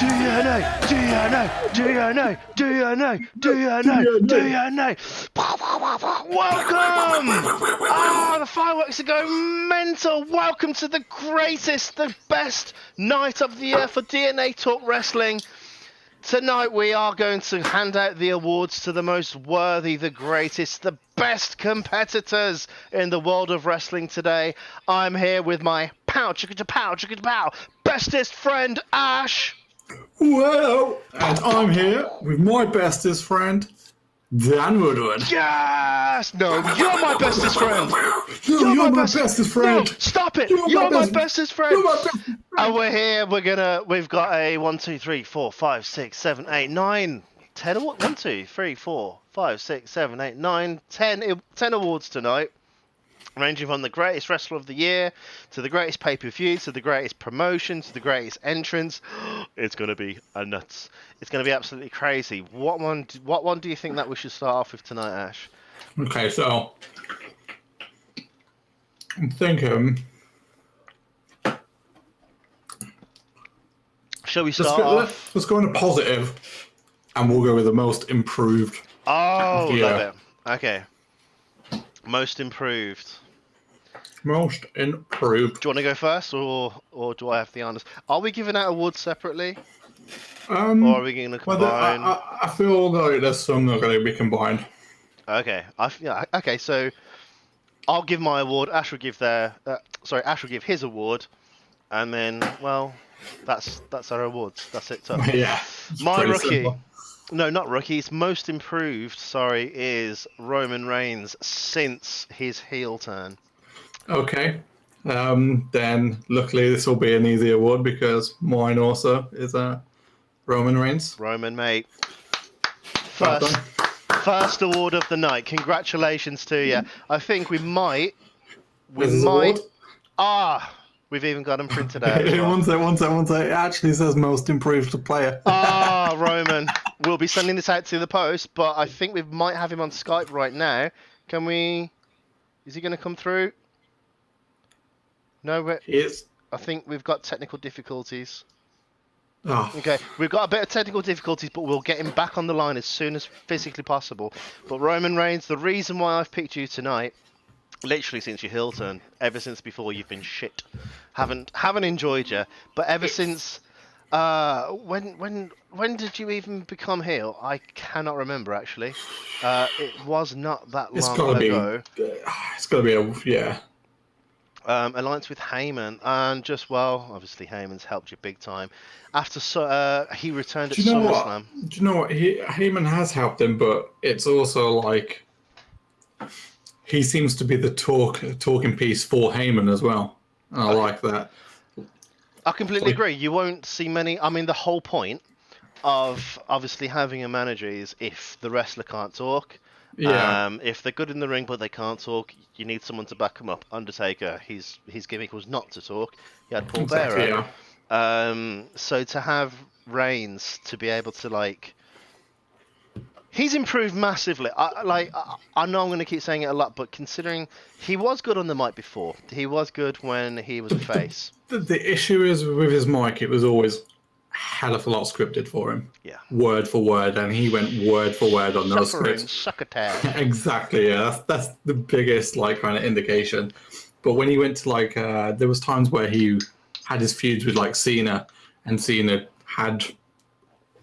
Welcome! Ah, the fireworks are going mental. Welcome to the greatest, the best night of the year for DNA Talk Wrestling. Tonight we are going to hand out the awards to the most worthy, the greatest, the best competitors in the world of wrestling today. I'm here with my bestest friend, Ash. Well, and I'm here with my bestest friend, Dan Woodward. Yes! No, you're my bestest friend. You're my bestest friend. No, stop it. You're my bestest friend. You're my bestest friend. And we're here. We've got a 1, 2, 3, 4, 5, 6, 7, 8, 9, 10 awards. 1, 2, 3, 4, 5, 6, 7, 8, 9, 10 awards tonight. Ranging from the greatest wrestler of the year to the greatest pay-per-view to the greatest promotion to the greatest entrance. It's going to be a nuts. It's going to be absolutely crazy. What one do you think that we should start off with tonight, Ash? Okay, so I'm thinking. Shall we start off? Let's go on a positive, and we'll go with the most improved. Oh, love it. Okay. Most improved. Most improved. Do you want to go first, or do I have the honors? Are we giving out awards separately? Or are we going to combine? I feel like there's some that are going to be combined. Okay. Okay. So I'll give my award. Ash will give Ash will give his award, and then that's our awards. That's it. So, Yeah. My rookie. Simple. No, not rookie. It's most improved. Sorry, is Roman Reigns since his heel turn. Okay. Then luckily this will be an easy award because mine also is Roman Reigns. Roman, mate. First award of the night. Congratulations to you. I think we might. Award? We've even got them printed out. One sec. It actually says most improved player. Roman. We'll be sending this out to the post, but I think we might have him on Skype right now. Can we? Is he going to come through? No, He is. I think we've got technical difficulties. Oh. Okay, we've got a bit of technical difficulties, but we'll get him back on the line as soon as physically possible. But Roman Reigns, the reason why I've picked you tonight, literally since your heel turn, ever since before you've been shit, haven't enjoyed you, but ever since when did you even become heel? I cannot remember actually. It was not that long ago. It's gotta be yeah. Alliance with Heyman, and obviously Heyman's helped you big time. After he returned at SummerSlam. Do you know what? Heyman has helped him, but it's also like he seems to be the talking piece for Heyman as well. And I like that. I completely agree. You won't see many. I mean, the whole point of obviously having a manager is if the wrestler can't talk. Yeah. If they're good in the ring but they can't talk, you need someone to back them up. Undertaker, his gimmick was not to talk. He had Paul Bearer. Yeah. So to have Reigns to be able to he's improved massively. I know I'm going to keep saying it a lot, but considering he was good on the mic before, he was good when he was a face. The issue is with his mic, it was always hell of a lot scripted for him. Yeah. Word for word, and he went word for word on those scripts. Succotash. Exactly, yeah. That's the biggest kind of indication. But when he went to there was times where he had his feuds with Cena, and Cena had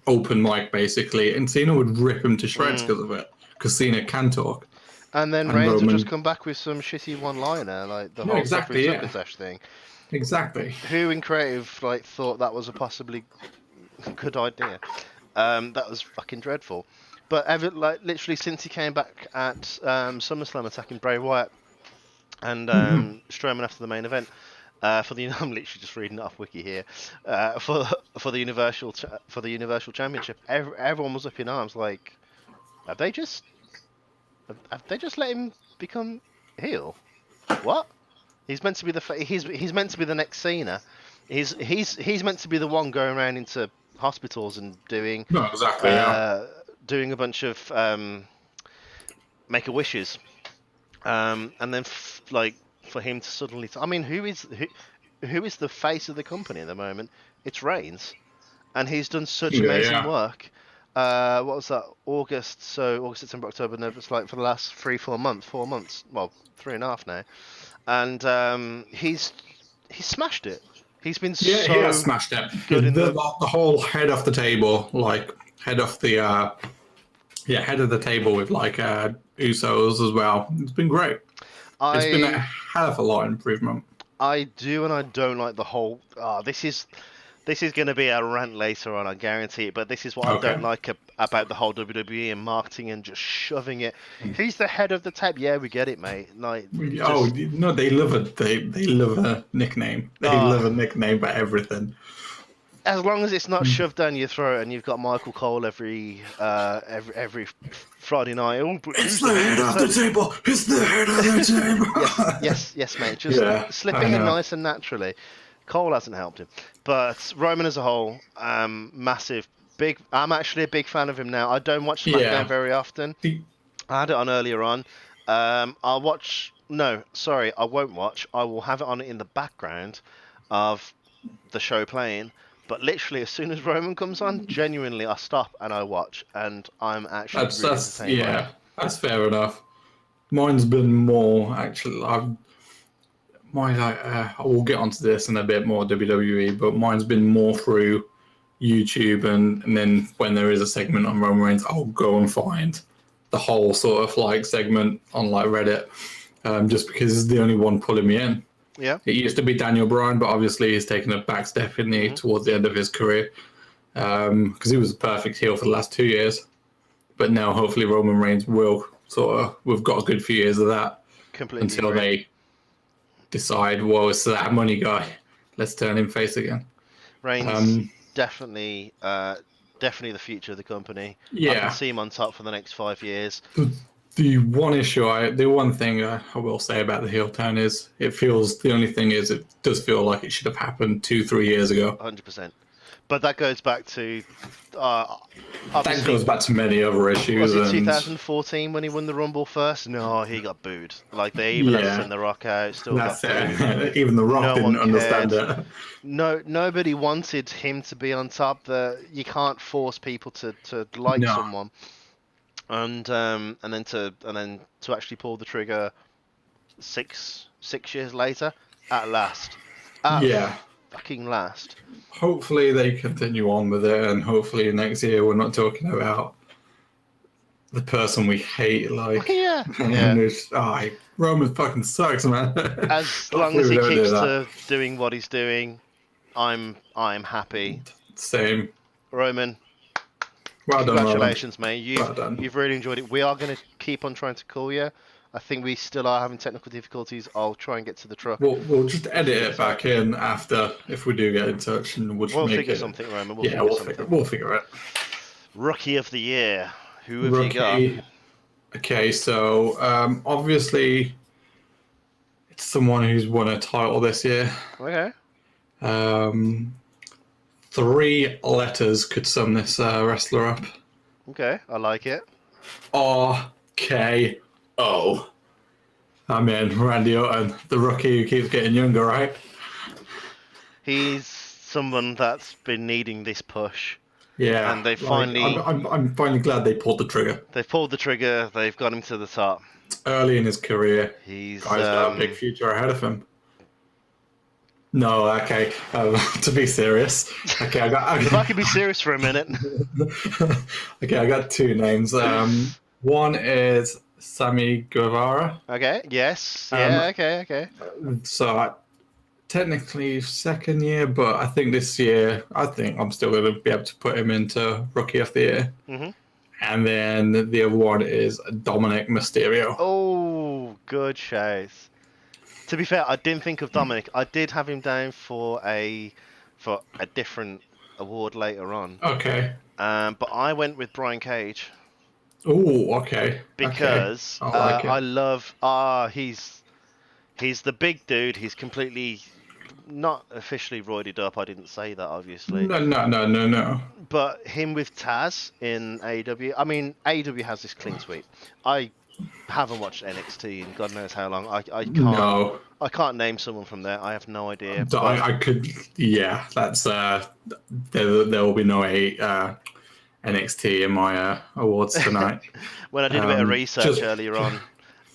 open mic basically, and Cena would rip him to shreds because of it, because Cena can talk. And then Reigns would just come back with some shitty one-liner, like the whole succotash thing. Exactly. Who in creative thought that was a possibly good idea? That was fucking dreadful. But literally since he came back at SummerSlam attacking Bray Wyatt and Strowman after the main event, I'm literally just reading it off Wiki here. For the Universal Championship, everyone was up in arms. Like, have they just let him become heel? What? He's meant to be he's meant to be the next Cena. He's meant to be the one going around into hospitals and doing doing a bunch of Make-A-Wishes, and then for him to suddenly who is the face of the company at the moment? It's Reigns, and he's done such Yeah, amazing yeah. work. What was that? August, so August, September, October, November. It's like for the last 3-4 months, 4 months, well, 3.5 now, and he's smashed it. He's been Yeah, he has so smashed it. good in The whole head off the table, like head off the head of the table with like Usos as well. It's been great. It's been a I hell of a lot of improvement. I do and I don't like the whole. This is going to be a rant later on, I guarantee it. But this is what I don't Okay. like about the whole WWE and marketing and just shoving it. He's the head of the tab. Yeah, we get it, mate. Like, Oh just no, they love a they love a nickname. They love a ah, nickname for everything. as long as it's not shoved down your throat and you've got Michael Cole every Friday night. Oh, but It's who's the the head head of the of the table? table. It's the head of the Yes, table. yes, yes, mate. Just Yeah, slip I it in know. nice and naturally. Cole hasn't helped him, but Roman as a whole, massive, big. I'm actually a big fan of him now. I don't watch SmackDown Yeah. very often. The- I had it on earlier on. I'll watch. No, sorry, I won't watch. I will have it on in the background of the show playing. But literally, as soon as Roman comes on, genuinely, I stop and I watch, and I'm actually really that's entertained by it. yeah, that's fair enough. Mine's been more actually. I will get onto this in a bit more WWE, but mine's been more through YouTube, and then when there is a segment on Roman Reigns, I'll go and find the whole sort of like segment on like Reddit, just because it's the only one pulling me in. Yeah. It used to be Daniel Bryan, but obviously he's taken a back step in the towards the end of his career, because he was a perfect heel for the last 2 years. But now hopefully Roman Reigns will sort of we've got a good few years of that Completely until agree. they decide, well, it's that money guy. Let's turn him face again. Reigns Um, definitely, definitely the future of the company. I can yeah. see him on top for the next 5 years. The one thing I will say about the heel turn is the only thing is it does feel like it should have happened 2-3 years ago. 100%. But that goes back to, uh, That obviously, goes back to many other was issues, it and 2014 when he won the Rumble first? No, he got booed. Like, they even had to yeah, send The Rock out, still got that's booed. it. Even The Rock No didn't one understand cared. it. No, nobody wanted him to be on top. You can't force people to like No, someone, and then to actually pull the trigger 6 years later, at last, at yeah. fucking last. Hopefully they continue on with it, and hopefully next year we're not talking about the person we hate, like, Yeah, and yeah. it's, Roman fucking sucks, man. As long Hopefully as we he don't do keeps that. to doing what he's doing, I'm happy. Same. Roman, Well done, Roman. congratulations, mate. Well done. You've really enjoyed it. We are going to keep on trying to call you. I think we still are having technical difficulties. I'll try and get to the truck We'll just and edit figure it this out. back in after if we do get in touch, and we'll just We'll make figure it. something, Roman. We'll Yeah, figure something. we'll figure it. Rookie of the year. Who have you got? Rookie. Okay, so obviously it's someone who's won a title this year. Okay. Um, 3 letters could sum this wrestler up. Okay. I like it. RKO. I'm in. Randy Orton, the rookie who keeps getting younger, right? He's someone that's been needing this push, Yeah. and they Like finally I'm finally glad they pulled the trigger they've pulled the trigger. They've got him to the top. early in his career. He's Guy's got a big future ahead of him. No, okay. To be serious, okay, If I could be serious for a minute. okay, I got 2 names. One is Sammy Guevara. Okay. Yes. Um, Yeah. Okay. So technically second year, but I think this year, I think I'm still going to be able to put him into Rookie of the Year. Mhm. And then the other one is Dominic Mysterio. Oh, good shout. To be fair, I didn't think of Dominic. I did have him down for a different award later on. Okay. But I went with Brian Cage Oh, okay. because Okay. I like it. I love he's the big dude. He's completely not officially roided up. I didn't say that, obviously. No. But him with Taz in AEW. I mean, AEW has this clean sweep. I haven't watched NXT in God knows how long. No, I can't name someone from there. I have no idea. I, But I could. Yeah, that's there will be no NXT in my awards tonight. when I did a bit of research Just earlier on,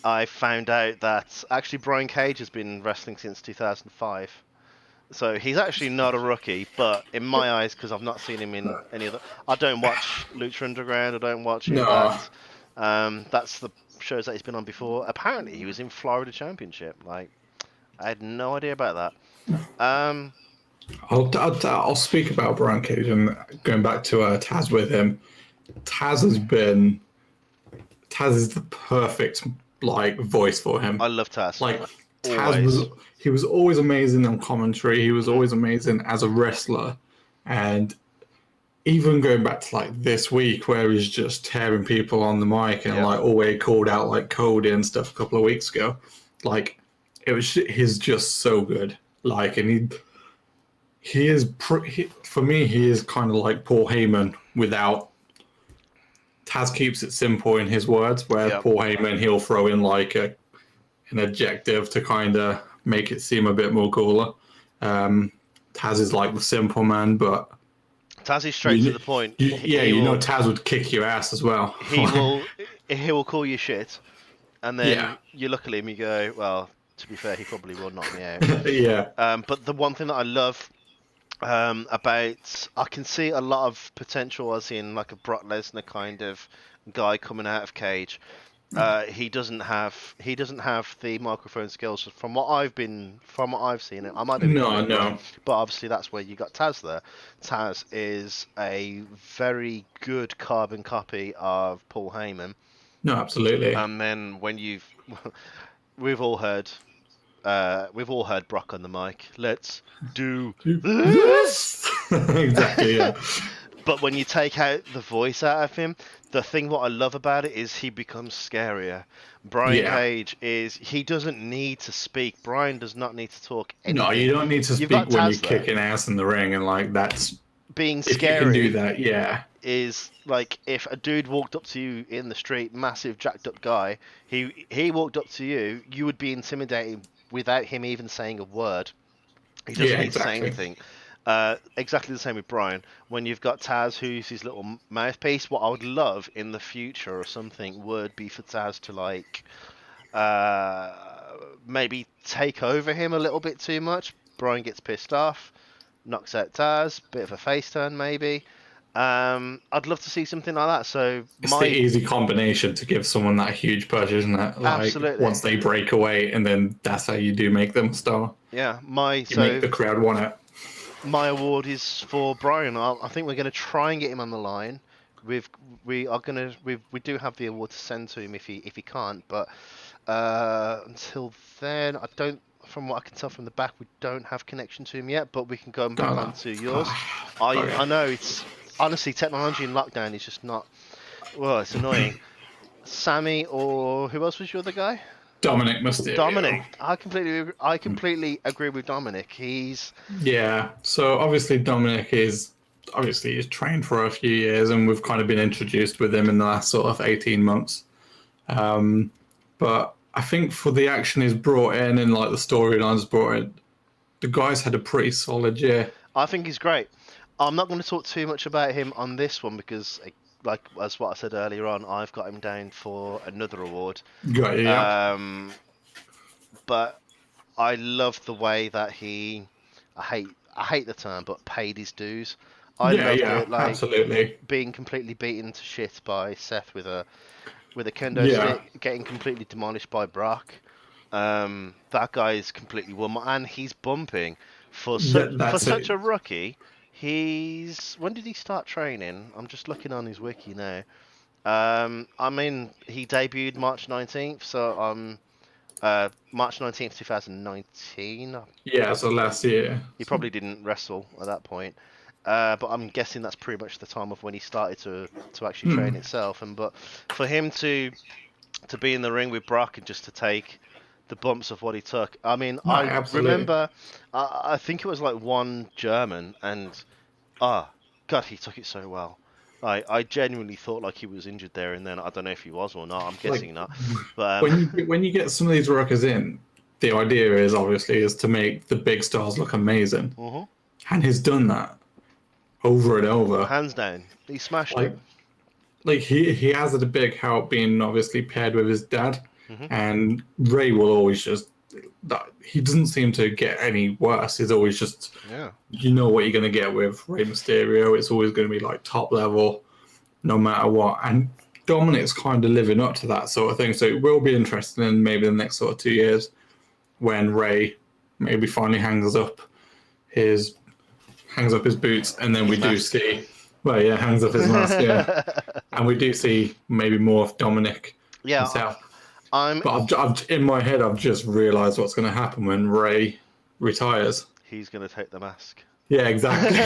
I found out that actually Brian Cage has been wrestling since 2005. So he's actually not a rookie, but in my eyes, because I've not seen him in any other, I don't watch Lucha Underground. I don't watch no. Impact. That's the shows that he's been on before. Apparently, he was in Florida Championship. Like, I had no idea about that. I'll speak about Brian Cage and going back to Taz with him. Taz has been Taz is the perfect like voice for him. I love Taz. Like Taz Always. was always amazing on commentary. He was Mhm. always amazing as a wrestler, and even going back to like this week where he's just tearing people on the mic and Yeah. like always called out like Cody and stuff a couple of weeks ago, like he's just so good. Like, and he is for me he is kind of like Paul Heyman without. Taz keeps it simple in his words, where Yeah. Paul Heyman he'll throw in like an adjective to kind of make it seem a bit more cooler. Taz is like the simple man, but Taz is straight to the point. you know Taz would kick your ass as well. He will. He will call you shit, and Yeah. then you look at him. You go, well. To be fair, he probably will knock me out. Yeah. But the one thing that I love about, I can see a lot of potential as in like a Brock Lesnar kind of guy coming out of Cage. He doesn't have the microphone skills from what I've seen. I might be completely wrong, but obviously that's where you got Taz there. Taz is a very good carbon copy of Paul Heyman. No, absolutely. And then when we've all heard Brock on the mic. Let's do this. Exactly. Yeah. But when you take out the voice out of him, the thing what I love about it is he becomes scarier. Brian Cage he doesn't need to speak. Brian does not need to talk anything. No, you don't need to speak when you're kicking ass in the ring, and like that's being scary. If you can do that, yeah. Is like if a dude walked up to you in the street, massive jacked up guy, he walked up to you, you would be intimidated without him even saying a word. He doesn't need to say anything. Exactly the same with Brian. When you've got Taz, who's his little mouthpiece, what I would love in the future or something would be for Taz to like maybe take over him a little bit too much. Brian gets pissed off, knocks out Taz, bit of a face turn maybe. I'd love to see something like that. So it's the easy combination to give someone that huge push, isn't it? Like, absolutely. Once they break away, and then that's how you do make them a star. Yeah, make the crowd want it. My award is for Brian. I think we're going to try and get him on the line. We do have the award to send to him if he can't. But until then, I don't. From what I can tell from the back, we don't have connection to him yet. But we can go back onto yours. I know it's. Honestly, technology in lockdown is just not. Well, it's annoying. Sammy or who else was your other guy? Dominic Mysterio. Dominic, I completely agree with Dominic. So obviously Dominic he's trained for a few years, and we've kind of been introduced with him in the last sort of 18 months. But I think for the action he's brought in and like the storylines brought in, the guy's had a pretty solid year. I think he's great. I'm not going to talk too much about him on this one because, like as what I said earlier on, I've got him down for another award. Got you, yeah. But I love the way that I hate the term, but paid his dues. I loved it, like absolutely. Being completely beaten to shit by Seth with a kendo stick, getting completely demolished by Brock. That guy is completely won, and he's bumping for such a rookie. When did he start training? I'm just looking on his wiki now. I mean, he debuted March 19th, so March 19th, 2019. Yeah, so last year. He probably didn't wrestle at that point. But I'm guessing that's pretty much the time of when he started to actually train itself. But for him to be in the ring with Brock and just to take the bumps of what he took. I mean, I remember, I think it was like one German, and God, he took it so well. I genuinely thought like he was injured there, and then I don't know if he was or not. I'm guessing Like not. But when you get some of these workers in, the idea is obviously is to make the big stars look amazing, mhm. and he's done that over and over. Hands down, he smashed it. Like he has a big help being obviously paired with his dad, Hmm. and Ray will always just he doesn't seem to get any worse. He's always just Yeah. you know what you're going to get with Rey Mysterio. It's always going to be like top level, no matter what. And Dominic's kind of living up to that sort of thing. So it will be interesting in maybe the next sort of 2 years when Ray maybe finally his his boots, and then His we do mask. see. Well, yeah, hangs up his mask, yeah, and we do see maybe more of Dominic Yeah, himself. I'm. But I've in my head, I've just realised what's going to happen when Ray retires. He's gonna take the mask. Yeah, exactly.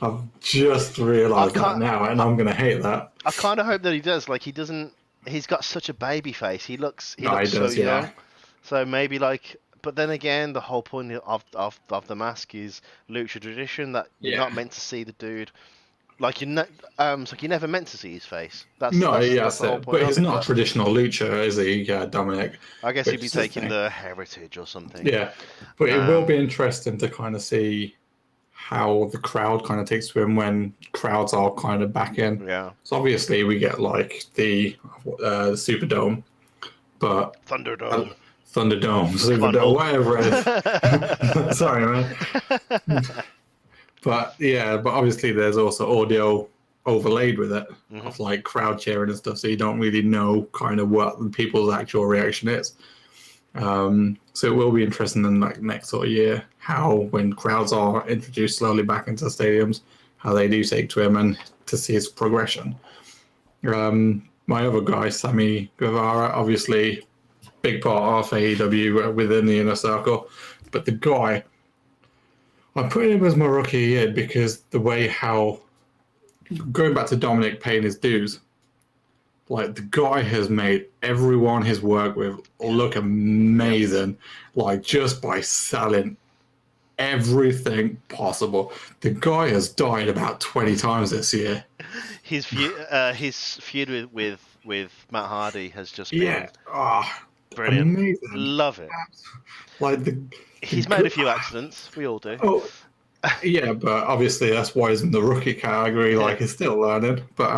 I've just I realised that can't. now, and I'm gonna hate that. I kind of hope that he does. Like he doesn't. He's got such a baby face. He No, he looks so does. Yeah, young. So maybe like. But then again, the whole point of the mask is lucha tradition that you're yeah. not meant to see the dude. Like it's like you're never meant to see his face. No, yeah, That's that's the whole it. point But of he's it. not a But traditional lucha, is he? Yeah, Dominic. I guess Which he'd be is the taking thing. the heritage or something. Yeah, but it will be Um, interesting to kind of see how the crowd kind of takes to him when crowds are kind of back in. yeah. So obviously we get like the Superdome, but Thunderdome. Thunderdome, Come on, Superdome, Hulk. whatever it is. Sorry, man. But yeah, but obviously there's also audio overlaid with it Mhm. of like crowd cheering and stuff, so you don't really know kind of what the people's actual reaction is. So it will be interesting in like next sort of year how when crowds are introduced slowly back into stadiums, how they do take to him and to see his progression. My other guy, Sammy Guevara, obviously big part of AEW within the inner circle, but the guy, I'm putting him as my rookie year because the way how going back to Dominic paying his dues, like the guy has made everyone he's worked with look amazing, like just by selling everything possible. The guy has died about 20 times this year. His feud with Matt Hardy has just been Yeah, brilliant. amazing. Love it. Like He's made a few accidents. We all do. Oh, yeah, but obviously that's why he's in the rookie category. Like he's still learning, but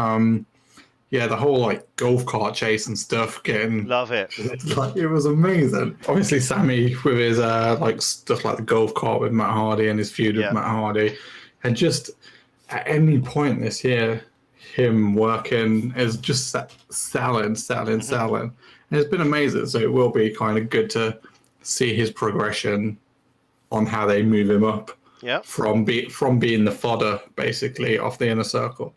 yeah, the whole like golf cart chase and stuff, getting Love it. like it was amazing. Obviously, Sammy with his like stuff like the golf cart with Matt Hardy and his feud Yeah. with Matt Hardy, and just at any point this year, him working is just selling, and it's been amazing. So it will be kind of good to see his progression on how they move him up Yeah. from being the fodder basically off the inner circle.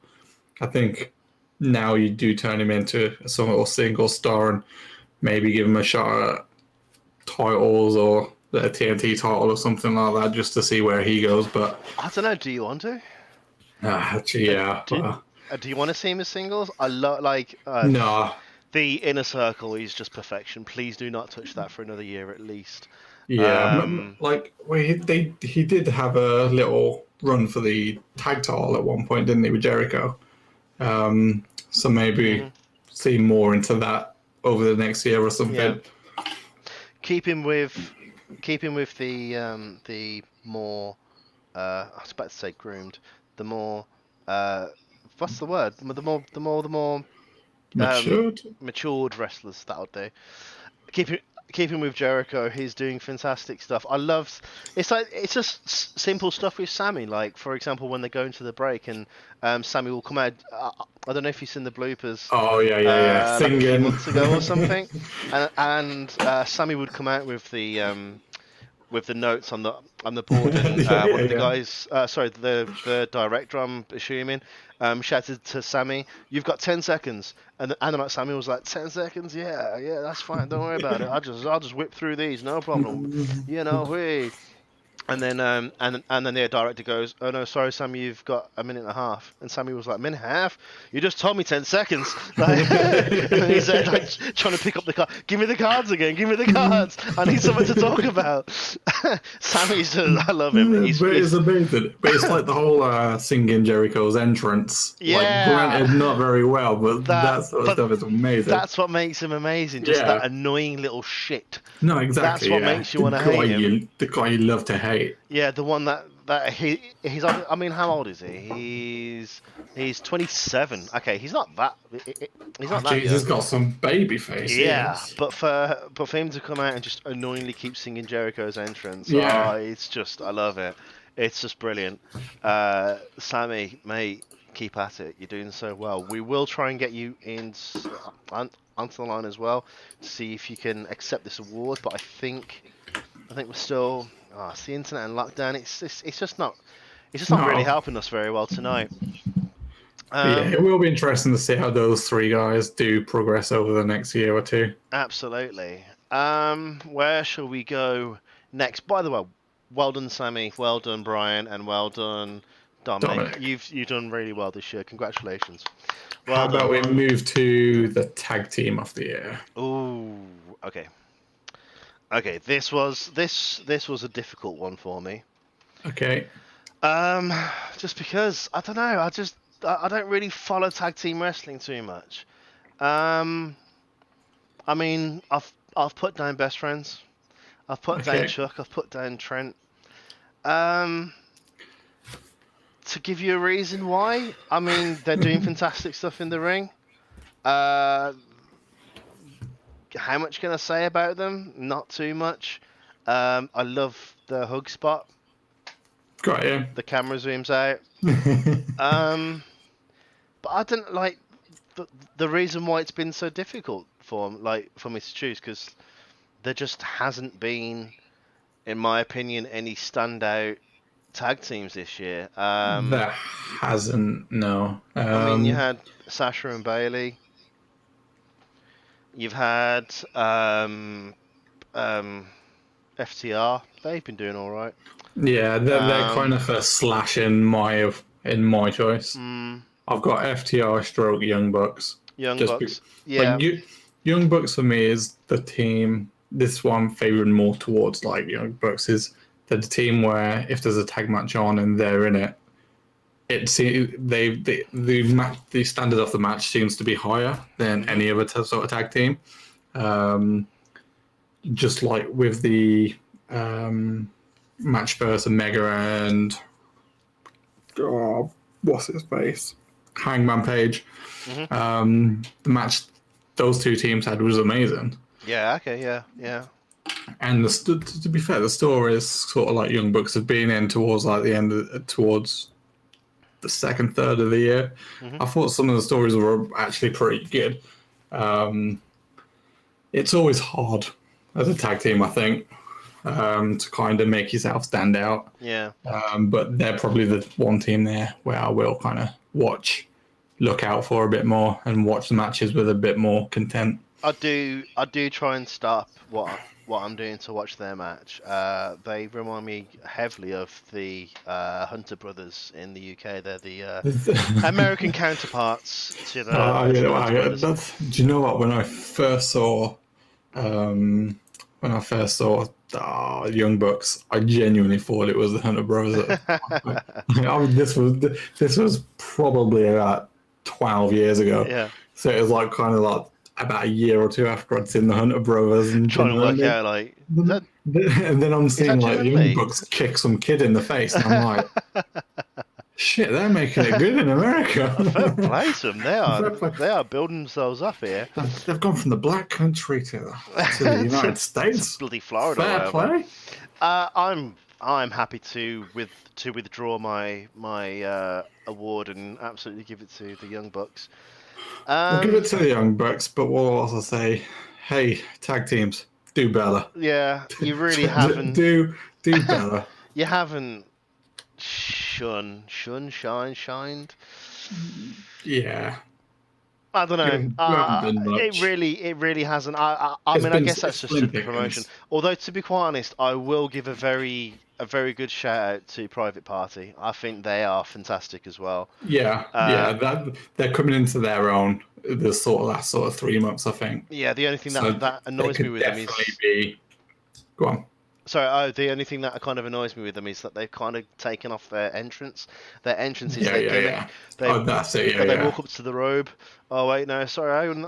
I think now you do turn him into a sort of single star and maybe give him a shot at titles or the TNT title or something like that just to see where he goes. But I don't know. Do you want to? actually, yeah, Do you want to see him as singles? I love no, the inner circle is just perfection. Please do not touch that for another year at least. yeah, like he did have a little run for the tag title at one point, didn't he, with Jericho? So maybe see more into that over the next year or something. Yeah. Keep him with the more I was about to say groomed. The more what's the word? The more matured wrestlers, that'll do. Keep him with Jericho. He's doing fantastic stuff. I love. It's just simple stuff with Sammy. Like for example, when they go into the break and Sammy will come out. I don't know if you've seen the bloopers. Oh yeah, like a few singing months ago or something, and Sammy would come out with the notes on the board, and one of the guys, the director, I'm assuming, shouted to Sammy, "You've got 10 seconds," and then like Sammy was like, "10 seconds, yeah, that's fine, don't worry about it. I'll just whip through these, no problem, hey." And then the director goes, "Oh no, sorry, Sammy, you've got a minute and a half." And Sammy was like, "Minute and a half? You just told me 10 seconds." Like, and he said, like, trying to pick up the card. "Give me the cards again. Give me the cards. I need something to talk about." Sammy's, I love him. But it's amazing. But it's like the whole singing Jericho's entrance. Like, Yeah, granted, not very well, but that, that sort of but stuff is amazing. that's what makes him amazing. Just that Yeah. annoying little shit. No, That's exactly. what Yeah. makes you want to hate him. The guy you love to hate. Yeah, the one that he's. I mean, how old is he? He's 27. Okay, he's not that. He's Oh, not that jeez, he's young. got some baby face. Yeah, Yes. but for him to come out and just annoyingly keep singing Jericho's entrance, Yeah. it's just, I love it. It's just brilliant. Sammy, mate, keep at it. You're doing so well. We will try and get you onto the line as well to see if you can accept this award. But I think we're still. It's the internet and lockdown. It's just not. It's just not really No. helping us very well tonight. Yeah, it will be interesting to see how those three guys do progress over the next year or two. Absolutely. Where shall we go next? By the way, well done, Sammy. Well done, Brian, and well done, Dominic. You've done really well this year. Congratulations. Well How about done. we move to the tag team of the year? Ooh, okay. Okay, this was a difficult one for me. Okay. Just because I don't know. I don't really follow tag team wrestling too much. I mean, I've put down Best Friends. I've put down Chuck. I've put down Trent. To give you a reason why, I mean, they're doing fantastic stuff in the ring. How much can I say about them? Not too much. I love the hug spot. Got you. The camera zooms out. But I don't like the reason why it's been so difficult for me to choose, because there just hasn't been, in my opinion, any standout tag teams this year. There hasn't, no. I mean, you had Sasha and Bailey. You've had FTR. They've been doing all right. Yeah, they're kind of a slash in my choice. I've got FTR stroke Young Bucks. Young Bucks. Yeah. Young Bucks for me is the team. This one favoring more towards like Young Bucks is the team where if there's a tag match on and they're in it, the standard of the match seems to be higher than any other sort of tag team. Just like with the match versus Mega and what's his face? Hangman Page. The match those two teams had was amazing. Yeah. Okay. Yeah. And to be fair, the story is sort of like Young Bucks have been in towards like the end, towards the second third of the year. I thought some of the stories were actually pretty good. It's always hard as a tag team, I think, to kind of make yourself stand out. Yeah. But they're probably the one team there where I will kind of look out for a bit more and watch the matches with a bit more content. I do try and stop what I'm doing to watch their match. They remind me heavily of the Hunter brothers in the UK. They're the American counterparts to the Hunter brothers. Do you know what? When I first saw Young Bucks, I genuinely thought it was the Hunter brothers. This was probably about 12 years ago. Yeah. So it was like kind of like about a year or two after I'd seen the Hunter brothers and trying to work out like. And then I'm seeing like Young Bucks kick some kid in the face, and I'm like, shit, they're making it good in America. Fair play to them. They are building themselves up here. They've gone from the black country to the United States. Bloody Florida. Fair play. I'm happy to withdraw my award and absolutely give it to the Young Bucks. We'll give it to the Young Bucks, but we'll also say, hey, tag teams, do better. Yeah, you really haven't. do better. You haven't shined. Yeah. I don't know. It really hasn't. I mean, I guess that's just a promotion. Although, to be quite honest, I will give a very good shout out to Private Party. I think they are fantastic as well. Yeah, they're coming into their own the last 3 months, I think. Yeah, the only thing that annoys me with them is. Go on. Sorry, oh, the only thing that kind of annoys me with them is that they've kind of taken off their entrance. Their entrance is Yeah, their yeah, gimmick. yeah. They, Oh, that's it. Yeah, but they yeah, walk up to the robe. Oh wait, no, sorry, yeah, are you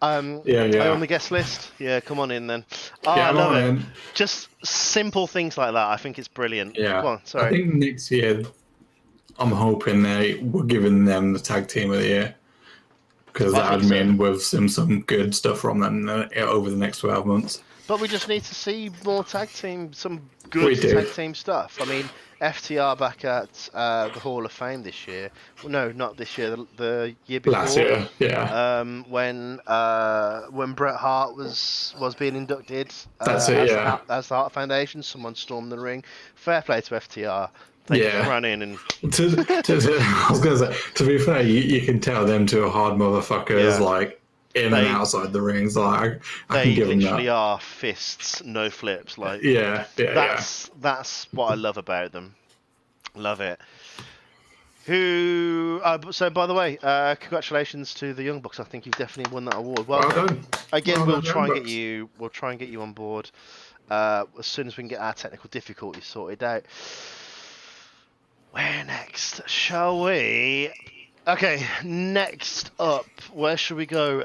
on yeah. the guest list? Yeah, come on in then. Oh, Yeah, I I'm love on it. in. Just simple things like that. I think it's brilliant. Go Yeah, on, I sorry. think next year I'm hoping we're giving them the tag team of the year because I that think would so. mean we've seen some good stuff from them over the next 12 months. But we just need to see more tag team, some good We do. tag team stuff. I mean, FTR back at the Hall of Fame this year. Well, no, not this year. The year Last before. year, yeah. When Bret Hart was being inducted That's it, yeah. as the Hart Foundation, someone stormed the ring. Fair play to FTR. They just Yeah. ran in and I was going to say, to be fair, you can tell them two are hard motherfuckers, yeah, like in and they outside the rings. Like I can they give them literally that. are fists, no flips. Like Yeah, yeah, yeah. that's what I love about them. Love it. Who? So, by the way, congratulations to the Young Bucks. I think you've definitely won that award. Well Well done. done. Again, Well we'll done, try Young and get Bucks. you. We'll try and get you on board as soon as we can get our technical difficulties sorted out. Where next? Shall we? Okay, next up, where should we go?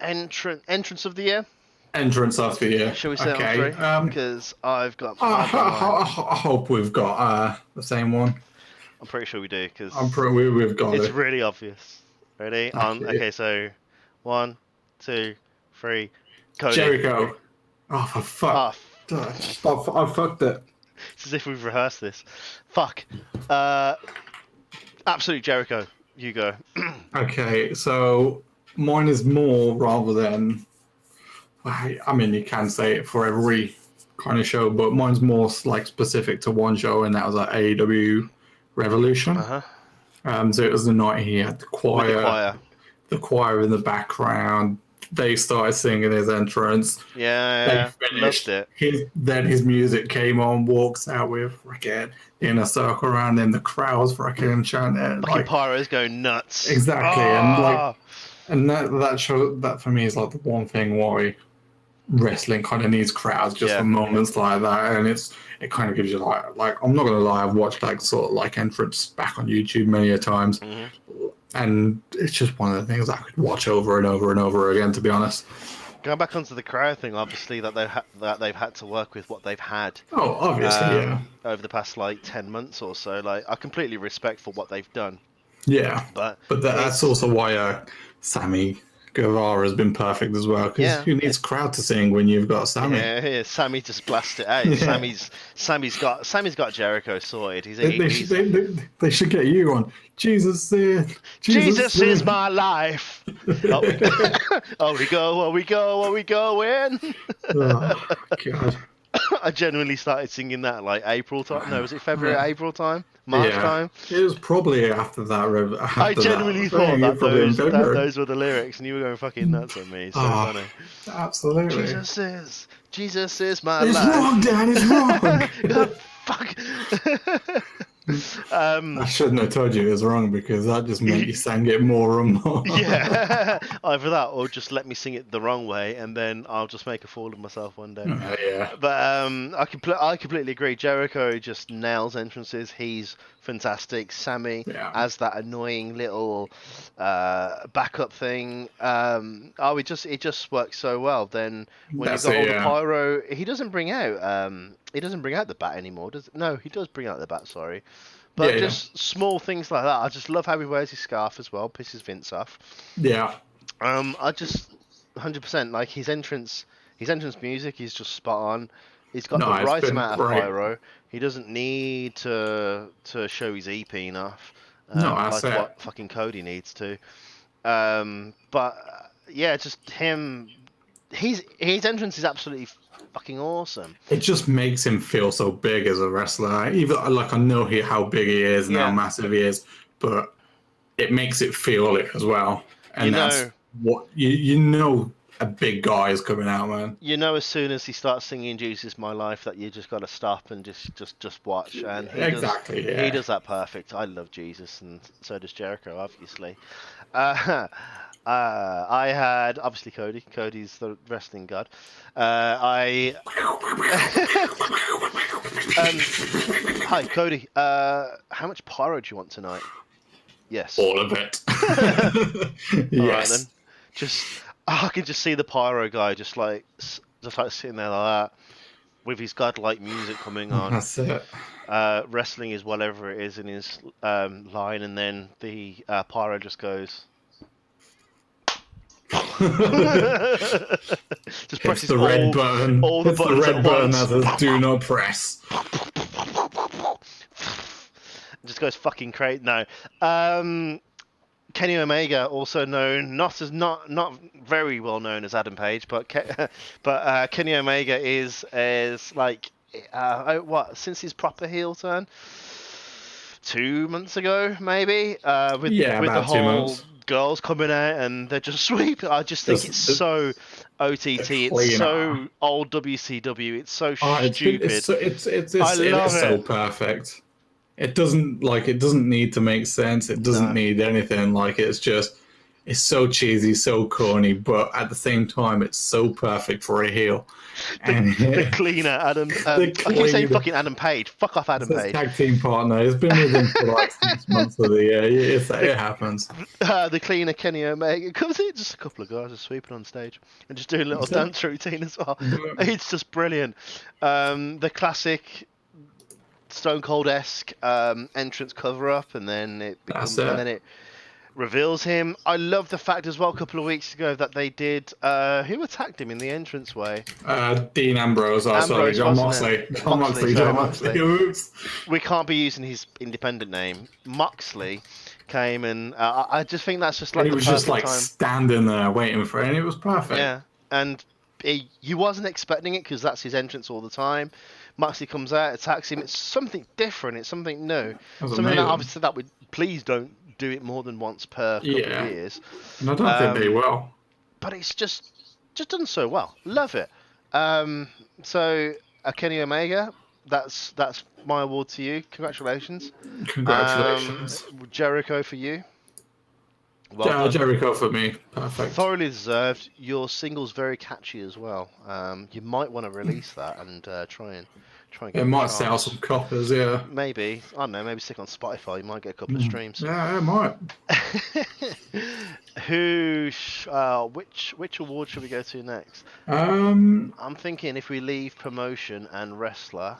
Entrance of the year. Entrance after the year. Shall we say it on Okay. three? Because I've got mine. I hope we've got the same one. I'm pretty sure we do because We've got it's it. really obvious. Ready? Okay. Okay, so 1, 2, 3. Cody. Jericho. Oh, for Ah, fuck. I fucked it. it's as if we've rehearsed this. Fuck. Absolute Jericho. You go. Okay, so mine is more rather than. I mean, you can say it for every kind of show, but mine's more like specific to one show, and that was at AEW Revolution. Uh-huh. So it was the night he had With the choir. in the background. They started singing his entrance. Yeah, They finished. loved it. Then his music came on, walks out with freaking in a circle around him. The crowd's freaking chanting. Fucking Pyro's going nuts. Exactly, Ah! and that show that for me is like the one thing why wrestling kind of needs crowds just Yeah. for moments like that, and it kind of gives you like I'm not gonna lie, I've watched like sort of like entrance back on YouTube many a times, and it's just one of the things I could watch over and over and over again, to be honest. Going back onto the crowd thing, obviously that they've had to work with what they've had. Oh, obviously, yeah, over the past like 10 months or so. Like, I completely respect for what they've done. yeah, But that's also why Sammy Guevara has been perfect as well, because who needs crowd to sing when you've got Sammy? Yeah, Sammy just blasted it out. Yeah. Sammy's got Jericho sorted. They should get you on. Jesus is my life. Oh, we going? Oh, God. I genuinely started singing that like April time. No, was it February, April time? March time? It was probably after that. I genuinely thought that those were the lyrics, and you were going fucking nuts at me. So funny. Absolutely. Jesus is my it's life. It's wrong, Dan. It's wrong. Fuck. I shouldn't have told you it was wrong, because that just made you sang it more and more. Yeah, either that or just let me sing it the wrong way, and then I'll just make a fool of myself one day. Yeah. But I completely agree. Jericho just nails entrances. He's fantastic. Sammy as that annoying little backup thing. It just works so well. Then when you've got all the pyro, he doesn't bring out the bat anymore. No, he does bring out the bat. Sorry. But just small things like that. I just love how he wears his scarf as well. Pisses Vince off. Yeah. I just 100% like his entrance music is just spot on. He's got the right amount of pyro. He doesn't need to show his EP enough. Like what fucking Cody needs to. But yeah, just him. His entrance is absolutely fucking awesome. It just makes him feel so big as a wrestler. Even like I know how big he is and how massive he is, but it makes it feel it as well. And that's what you know. A big guy is coming out, man. You know, as soon as he starts singing "Jesus Is My Life," that you just got to stop and just watch. And he does that perfect. I love Jesus, and so does Jericho, obviously. I had obviously Cody. Cody's the wrestling god. Hi Cody. How much pyro do you want tonight? Yes. All of it. All right then. Yes. Just I can just see the pyro guy just like sitting there like that with his godlike music coming on. That's it. Wrestling is whatever it is in his line, and then the pyro just goes. Just It's the red button. all the It's the buttons red at button once. that says "Do not press." Just goes fucking crazy. No, Kenny Omega, also known not very well known as Adam Page, but Kenny Omega is like since his proper heel turn 2 months ago maybe with Yeah, the about 2 whole months. girls coming out and they're just sweeping. I just think it's so OTT. It's cleaner. so old WCW. It's so It's stupid. I love so it. perfect. It doesn't need to make sense. It doesn't No. need anything. Like it's so cheesy, so corny, but at the same time, it's so perfect for a heel. The cleaner Adam. I keep saying fucking Adam Page. Fuck off, Adam His Page. tag team partner. He's been with him for like 6 months of the year. It happens. The cleaner Kenny Omega comes in, just a couple of guys are sweeping on stage and just doing a little dance routine as well. It's just brilliant. The classic Stone Cold-esque entrance cover up, and then it reveals him. I love the fact as well. A couple of weeks ago that they did. Who attacked him in the entranceway? Dean Ambrose. Sorry, John Moxley. John Moxley. Oops. We can't be using his independent name. Moxley came and I just think that's just like he was just like standing there waiting for it, and it was perfect. Yeah, and you wasn't expecting it because that's his entrance all the time. Moxley comes out, attacks him. It's something different. It's something new. Something that obviously that would please don't do it more than once per couple of years. And I don't think they will. But it's just done so well. Love it. So Kenny Omega, that's my award to you. Congratulations. Congratulations. Jericho for you. Well Jericho for me. Perfect. Thoroughly deserved. Your single's very catchy as well. You might want to release that and try and get it might sell some coppers, yeah. Maybe. I don't know, maybe stick on Spotify, you might get a couple of streams. Yeah, it might. Which award should we go to next? I'm thinking if we leave promotion and wrestler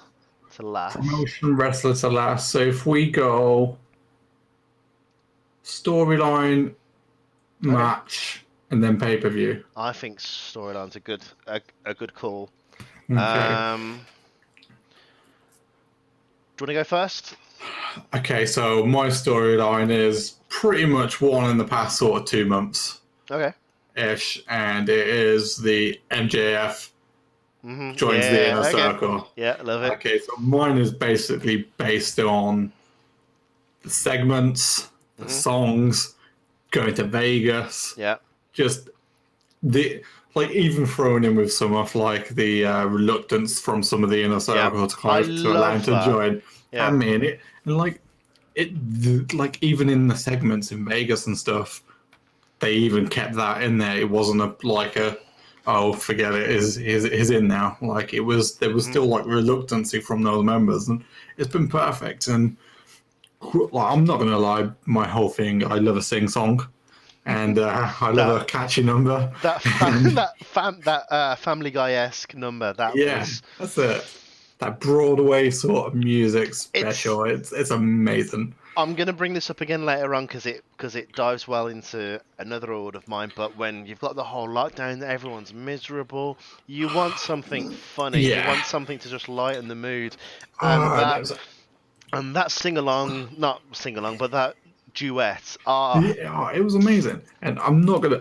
to last. Promotion, wrestler to last. So if we go storyline, match, and then pay-per-view. I think storyline's a good call. Okay. Do you want to go first? Okay, so my storyline is pretty much one in the past sort of 2 months. Okay. Ish, and it is the MJF joins the Inner Circle. Yeah, love it. Okay, so mine is basically based on the segments, the songs, going to Vegas. Yeah. Just even thrown in with some of like the reluctance from some of the Inner Circle to allow him to join. Yeah. I mean it, and like even in the segments in Vegas and stuff, they even kept that in there. It wasn't forget it, is in now. Like there was still like reluctancy from those members, and it's been perfect. And like, I'm not gonna lie, my whole thing, I love a sing song. And I love a catchy number. That Family Guy-esque number. That's it. That Broadway sort of music special. It's amazing. I'm gonna bring this up again later on because it dives well into another award of mine. But when you've got the whole lockdown, everyone's miserable. You want something funny. Yeah. You want something to just lighten the mood. And that sing along, but that duet. Yeah, it was amazing. And I'm not gonna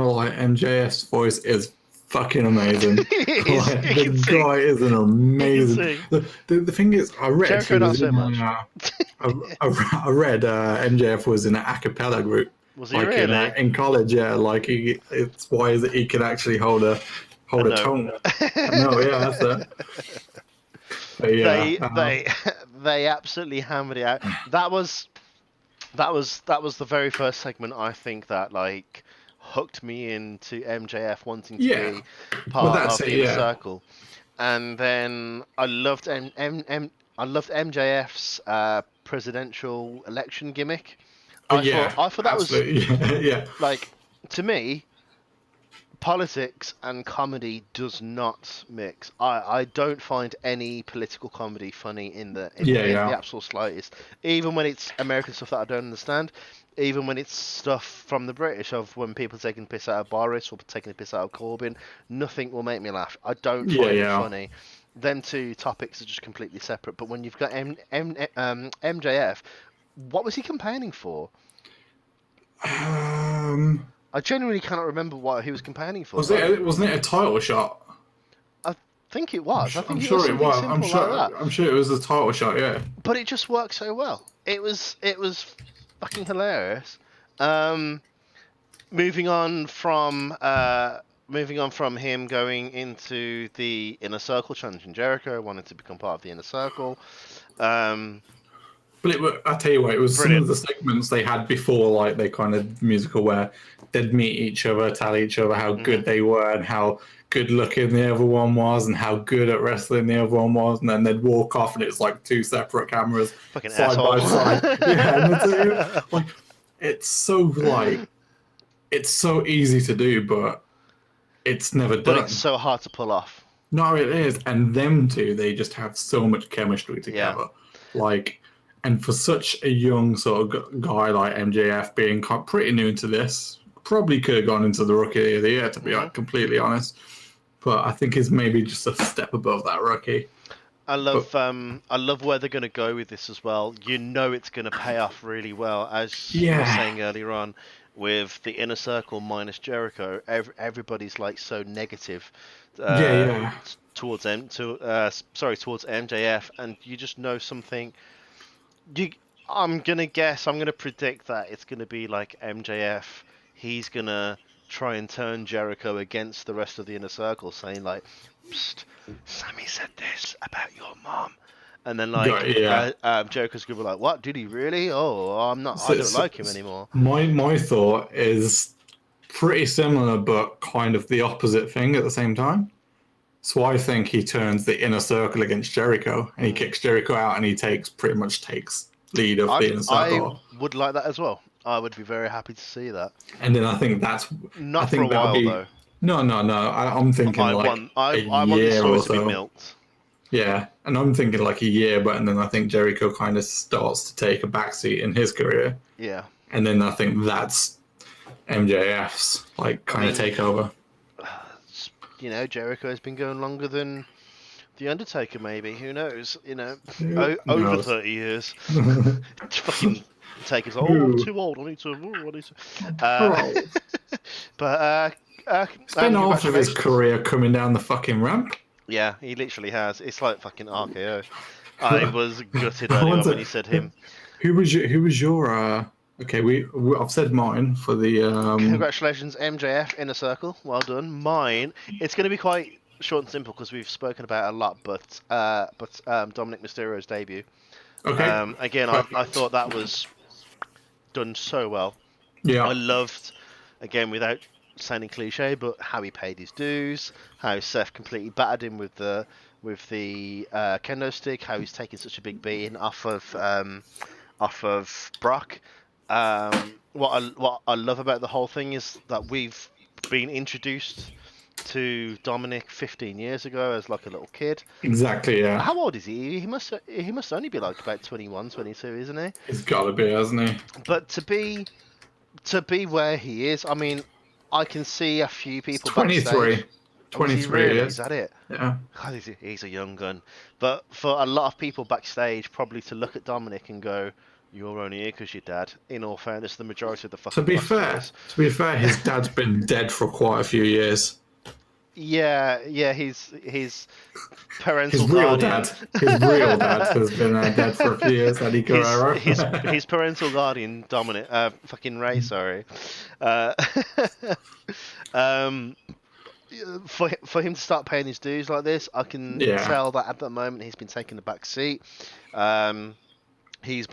lie, MJF's voice is fucking amazing. The guy is an amazing. The thing is, I read Jericho not so much. I read MJF was in an a cappella group. Was he really? In college? Yeah, like it's why is it he can actually hold a tone. No, yeah, that's it. But yeah, they absolutely hammered it out. That was that was the very first segment I think that like hooked me into MJF wanting to Yeah. be Well, part that's of it. the Inner Yeah. Circle, and then I loved MJF's presidential election gimmick. Oh yeah. I thought that was Absolutely. Yeah. like, to me, politics and comedy does not mix. I don't find any political comedy funny Yeah. in the Yeah. absolute slightest. Even when it's American stuff that I don't understand, even when it's stuff from the British of when people taking the piss out of Boris or taking the piss out of Corbyn, nothing will make me laugh. I don't Yeah. find it Yeah. funny. Them two topics are just completely separate. But when you've got MJF, what was he campaigning for? Um. I genuinely cannot remember what he was campaigning for. Was Like, it? Wasn't it a title shot? I think it was. I I'm think it was sure it something was. simple like that. I'm sure it was a title shot. Yeah. But it just worked so well. It was fucking hilarious. Um, moving on from him going into the Inner Circle, challenging Jericho, wanted to become part of the Inner Circle. Um, But I tell you what, it was some of Brilliant. the segments they had before, like they kind of musical, where they'd meet each other, tell each other how good they were and how good looking the other one was and how good at wrestling the other one was, and then they'd walk off and it's like two separate cameras Fucking side asshole. by side. Yeah, and like it's so like it's so easy to do, but it's never But it's done. so hard to pull off. No, it is. And them two, they just have so much chemistry Yeah. together. Like, and for such a young sort of guy like MJF being pretty new into this, probably could have gone into the Rookie of the Year, to be completely honest. But I think he's maybe just a step above that rookie. I love where they're going to go with this as well. You know it's going to pay off really well, as you were saying earlier on, with the Inner Circle minus Jericho. Everybody's like so negative towards towards MJF, and you just know something. I'm gonna predict that it's gonna be like MJF. He's gonna try and turn Jericho against the rest of the Inner Circle, saying like, Psst, Sammy said this about your mom. And then Jericho's gonna be like, "What? Did he really? Oh, I'm not. I don't like him anymore." My thought is pretty similar, but kind of the opposite thing at the same time. So I think he turns the Inner Circle against Jericho, and he kicks Jericho out, and he pretty much takes lead of the Inner Circle. I would like that as well. I would be very happy to see that. And then I think that's not for a while though. No. I'm thinking I want this or to be so. milked. Yeah, and I'm thinking like a year, but and then I think Jericho kind of starts to take a backseat in his career. Yeah. And then I think that's MJF's like kind of takeover. You know, Jericho has been going longer than The Undertaker, maybe. Who knows? You know, over 30 years. Fucking Taker's like, I'm too old. I need to. But spent half of his career coming down the fucking ramp. Yeah, he literally has. It's like fucking RKO. I was gutted earlier when he said him. Who was your? Okay, I've said mine for the. Congratulations, MJF, Inner Circle. Well done. Mine. It's going to be quite short and simple because we've spoken about it a lot, but Dominic Mysterio's debut. Okay. Again, I thought that was done so well. Yeah. I loved, again, without sounding cliche, but how he paid his dues, how Seth completely battered him with the kendo stick, how he's taking such a big beating off of Brock. What I love about the whole thing is that we've been introduced to Dominic 15 years ago as like a little kid. Exactly, yeah. How old is he? He must only be like about 21, 22, isn't he? He's got to be, hasn't he? But to be where he is, I mean, I can see a few people 23. backstage. 23 really? years. Is that it? Yeah. God, he's a young gun. But for a lot of people backstage, probably to look at Dominic and go, "You're only here because your dad." In all fairness, the majority of the fucking. To be fair, his dad's been dead for quite a few years. Yeah, his parental his real guardian. His real dad has been dead for a few years. Eddie Guerrero. His parental guardian, Dominic, fucking Ray, sorry. For him to start paying his dues like this, I can tell that at the moment he's been taking the back seat. He's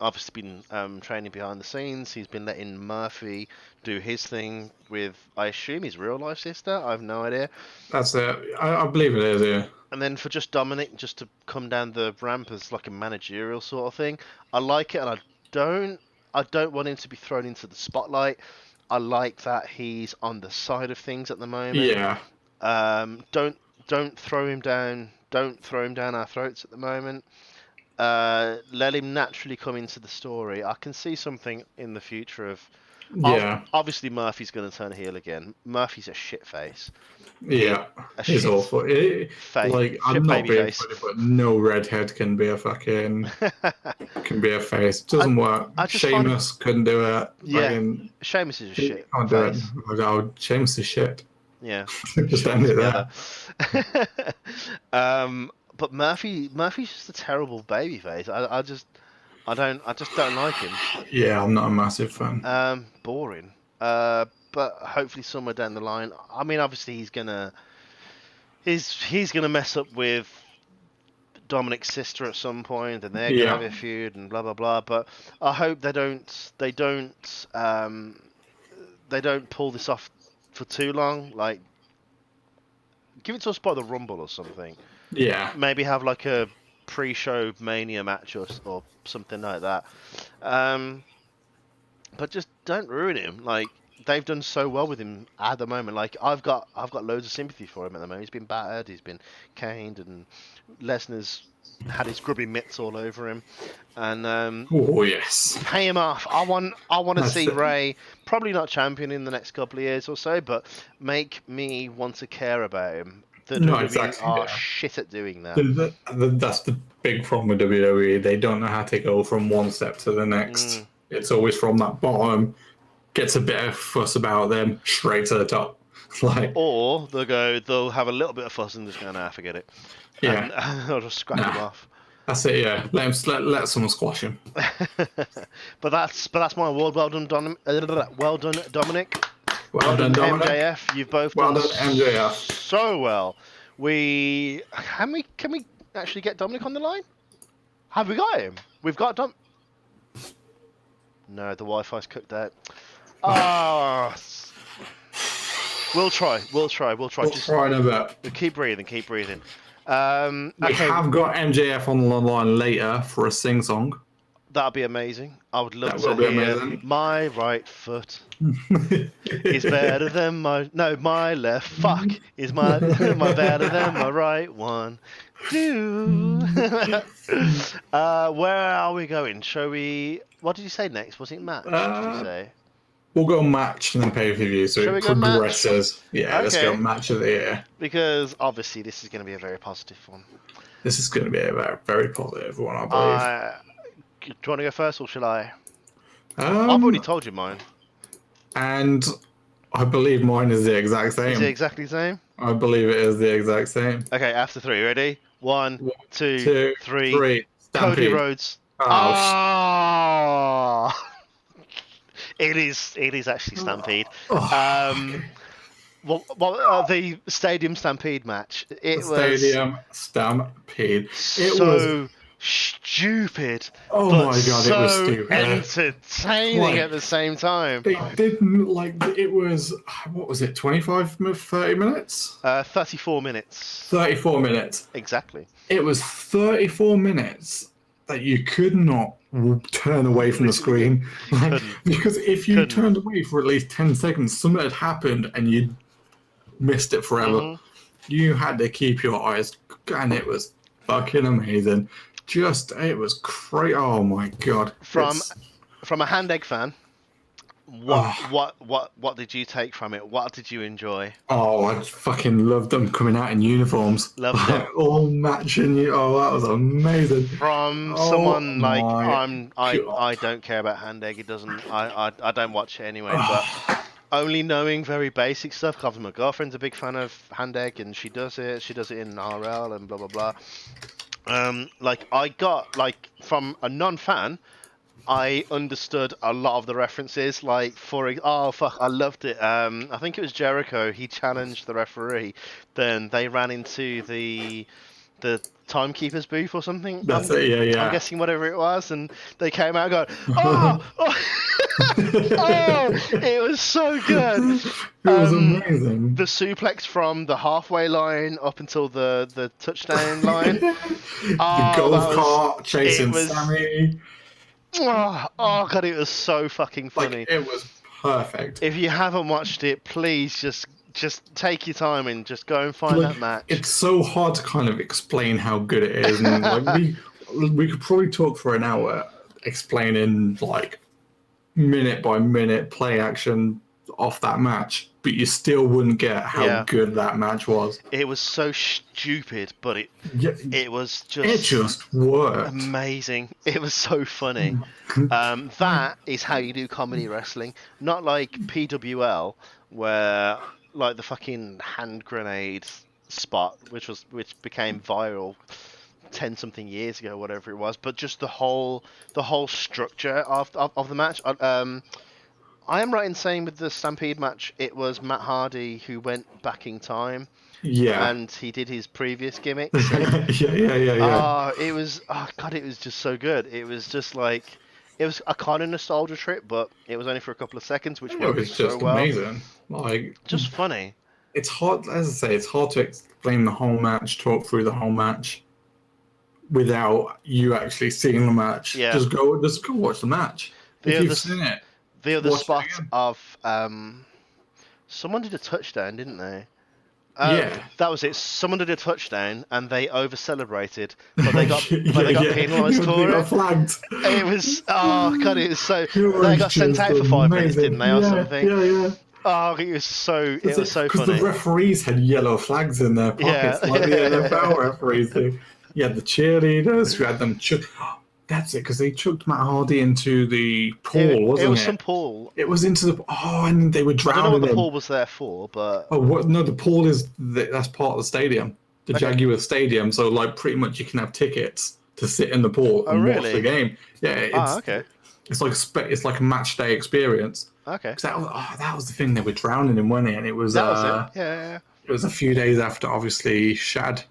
obviously been training behind the scenes. He's been letting Murphy do his thing with, I assume, his real life sister. I have no idea. That's it. I believe it is. Yeah. And then for just Dominic just to come down the ramp as like a managerial sort of thing, I like it, and don't I don't want him to be thrown into the spotlight. I like that he's on the side of things at the moment. Yeah. Don't throw him down. Don't throw him down our throats at the moment. Let him naturally come into the story. I can see something in the future of. Yeah. Obviously, Murphy's going to turn heel again. Murphy's a shit face. Yeah. A It's shit awful. Like, I'm shit not baby being face. funny, but no redhead can be a fucking can be a face. Doesn't work. I just find it. Sheamus couldn't do it. Yeah, Fucking, Sheamus is a he shit can't do it. face. Oh, Sheamus is shit. Yeah, Just shit end it together. there. But Murphy's just a terrible baby face. I just don't like him. Yeah, I'm not a massive fan. Boring. But hopefully somewhere down the line. I mean, obviously he's gonna mess up with Dominic's sister at some point, and they're gonna have Yeah. a feud and blah blah blah. But I hope they don't pull this off for too long. Like, give it to us by the Rumble or something. Yeah. Maybe have like a pre-show Mania match or something like that. But just don't ruin him. Like, they've done so well with him at the moment. Like, I've got loads of sympathy for him at the moment. He's been battered, he's been caned, and Lesnar's had his grubby mitts all over him. And Oh yes. pay him off. I want to That's see it. Ray, probably not champion in the next couple of years or so, but make me want to care about him. The No, WWE exactly, are yeah. shit at doing that. That's the big problem with WWE. They don't know how to go from one step to the next. It's always from that bottom, gets a bit of fuss about them, straight to the top. Like, Or they'll have a little bit of fuss and just go, nah, forget it. yeah, And they'll just scrap him off. that's it. Yeah, let someone squash him. But that's my award. Well done, well done, Dominic. Well done, Dominic. MJF. You've both Well done done, MJF. so well. Can we actually get Dominic on the line? Have we got him? We've got Dom. No, the Wi-Fi's cooked out. Ah. We'll try. We'll Just try in a bit. keep breathing. We Okay, have got MJF on the line later for a sing song. that'd be amazing. I would love That to will be hear amazing. my right foot is better than my left. Fuck is my better than my right one. Do. Where are we going? Shall we? What did you say next? Was it match? Did you say? We'll go match and then pay per view, so Shall we it go match? progresses. Yeah, let's go Okay. match of the year. Because obviously this is going to be a very positive one. This is going to be a very, very positive one, I believe. Do you want to go first or shall I? Um, I've already told you mine. And I believe mine is the exact same. Is it exactly the same? I believe it is the exact same. Okay, after three. Ready? One, One, two, two, three. three. Cody Stampede. Rhodes. Oh, Ah! It is actually Stampede. The Stadium Stampede match. It was Stadium Stampede. It so was. stupid. Oh but my god, so it was stupid. entertaining Like, at the same time. They didn't like it was what was it 30 minutes 34 minutes. 34 minutes Exactly. it was 34 minutes that you could not turn away from the screen like, because if you turned away for at least 10 seconds something had happened and you missed it forever. You had to keep your eyes, and it was fucking amazing. It was crazy. Oh my god! From a hand egg fan, what did you take from it? What did you enjoy? Oh, I fucking loved them coming out in uniforms. Loved it. All matching you. Oh, that was amazing. From someone like I don't care about hand egg. It doesn't. I don't watch it anyway. But only knowing very basic stuff. Because my girlfriend's a big fan of hand egg, and she does it. She does it in RL and blah blah blah. I got from a non-fan, I understood a lot of the references. I loved it. I think it was Jericho. He challenged the referee. Then they ran into the the timekeeper's booth or something. That's it. Yeah, yeah. I'm guessing whatever it was, and they came out going, "Oh, oh, oh!" It was so good. It was amazing. The suplex from the halfway line up until the touchdown line. The golf cart chasing Sammy. Oh god, it was so fucking funny. Like, it was perfect. If you haven't watched it, please just take your time and just go and find that match. It's so hard to kind of explain how good it is, and like we could probably talk for an hour explaining like minute by minute play action off that match, but you still wouldn't get how good that match was. It was so stupid, but it was just it just worked. Amazing. It was so funny. That is how you do comedy wrestling, not like PWL where like the fucking hand grenade spot, which became viral 10 something years ago, whatever it was, but just the whole structure of the match. I am right in saying with the Stampede match, it was Matt Hardy who went back in time. Yeah. And he did his previous gimmicks. Yeah. It was it was just so good. It was just like it was a kind of nostalgia trip, but it was only for a couple of seconds, which worked so well. It was just amazing. Like, just funny. It's hard, as I say, it's hard to explain the whole match, talk through the whole match without you actually seeing the match. Yeah. Just go watch the match. If you've seen it. The other spot of someone did a touchdown, didn't they? Yeah. That was it. Someone did a touchdown and they over celebrated, but they got penalised for it. They got flagged. It was it was so they got sent out for 5 minutes, didn't they, or something? Yeah. Oh, it was so funny. Because the referees had yellow flags in their pockets, like the NFL referees do. You had the cheerleaders who had them. That's it, because they chucked Matt Hardy into the pool, wasn't it? It was some pool. It was into the... Oh, and they were drowning. I don't know what the pool was there for, but... Oh, no, the pool is... That's part of the stadium. The Jaguar Stadium, so, like, pretty much you can have tickets to sit in the pool and watch the game. Yeah, it's like a match day experience. Okay. That was the thing, they were drowning in, weren't it? And it was... That was it, yeah. It was a few days after, obviously, Shad...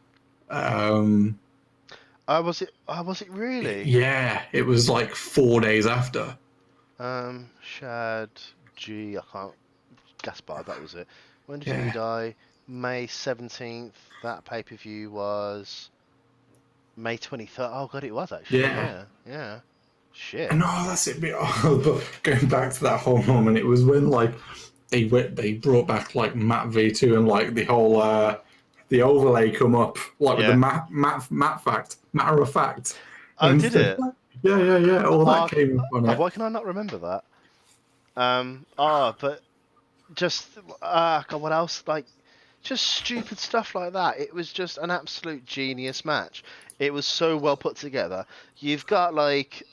was it really? Yeah, it was like 4 days after. Shad G, I can't. Gaspard, that was it. When did he die? May 17th. That pay-per-view was May 23rd. Oh god, it was actually. Yeah. Shit. No, that's it. But going back to that whole moment, it was when like they brought back like Matt V2 and like the whole the overlay come up like with the matter of fact. Oh, did it? Yeah. All that came up on it. Why can I not remember that? But just God, what else? Like, just stupid stuff like that. It was just an absolute genius match. It was so well put together. You've got like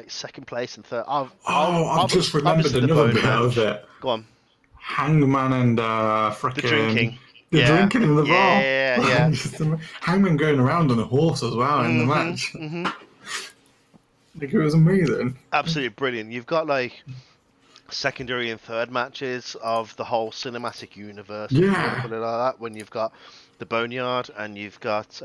second place and third. I've just remembered another bit of it. Go on. Hangman and frickin' the drinking. Drinking in the bar. Yeah. Hangman going around on a horse as well in the match. Mm-hmm. Like, it was amazing. Absolutely brilliant. You've got like secondary and third matches of the whole cinematic universe. Yeah. Put it like that. When you've got the Boneyard and you've got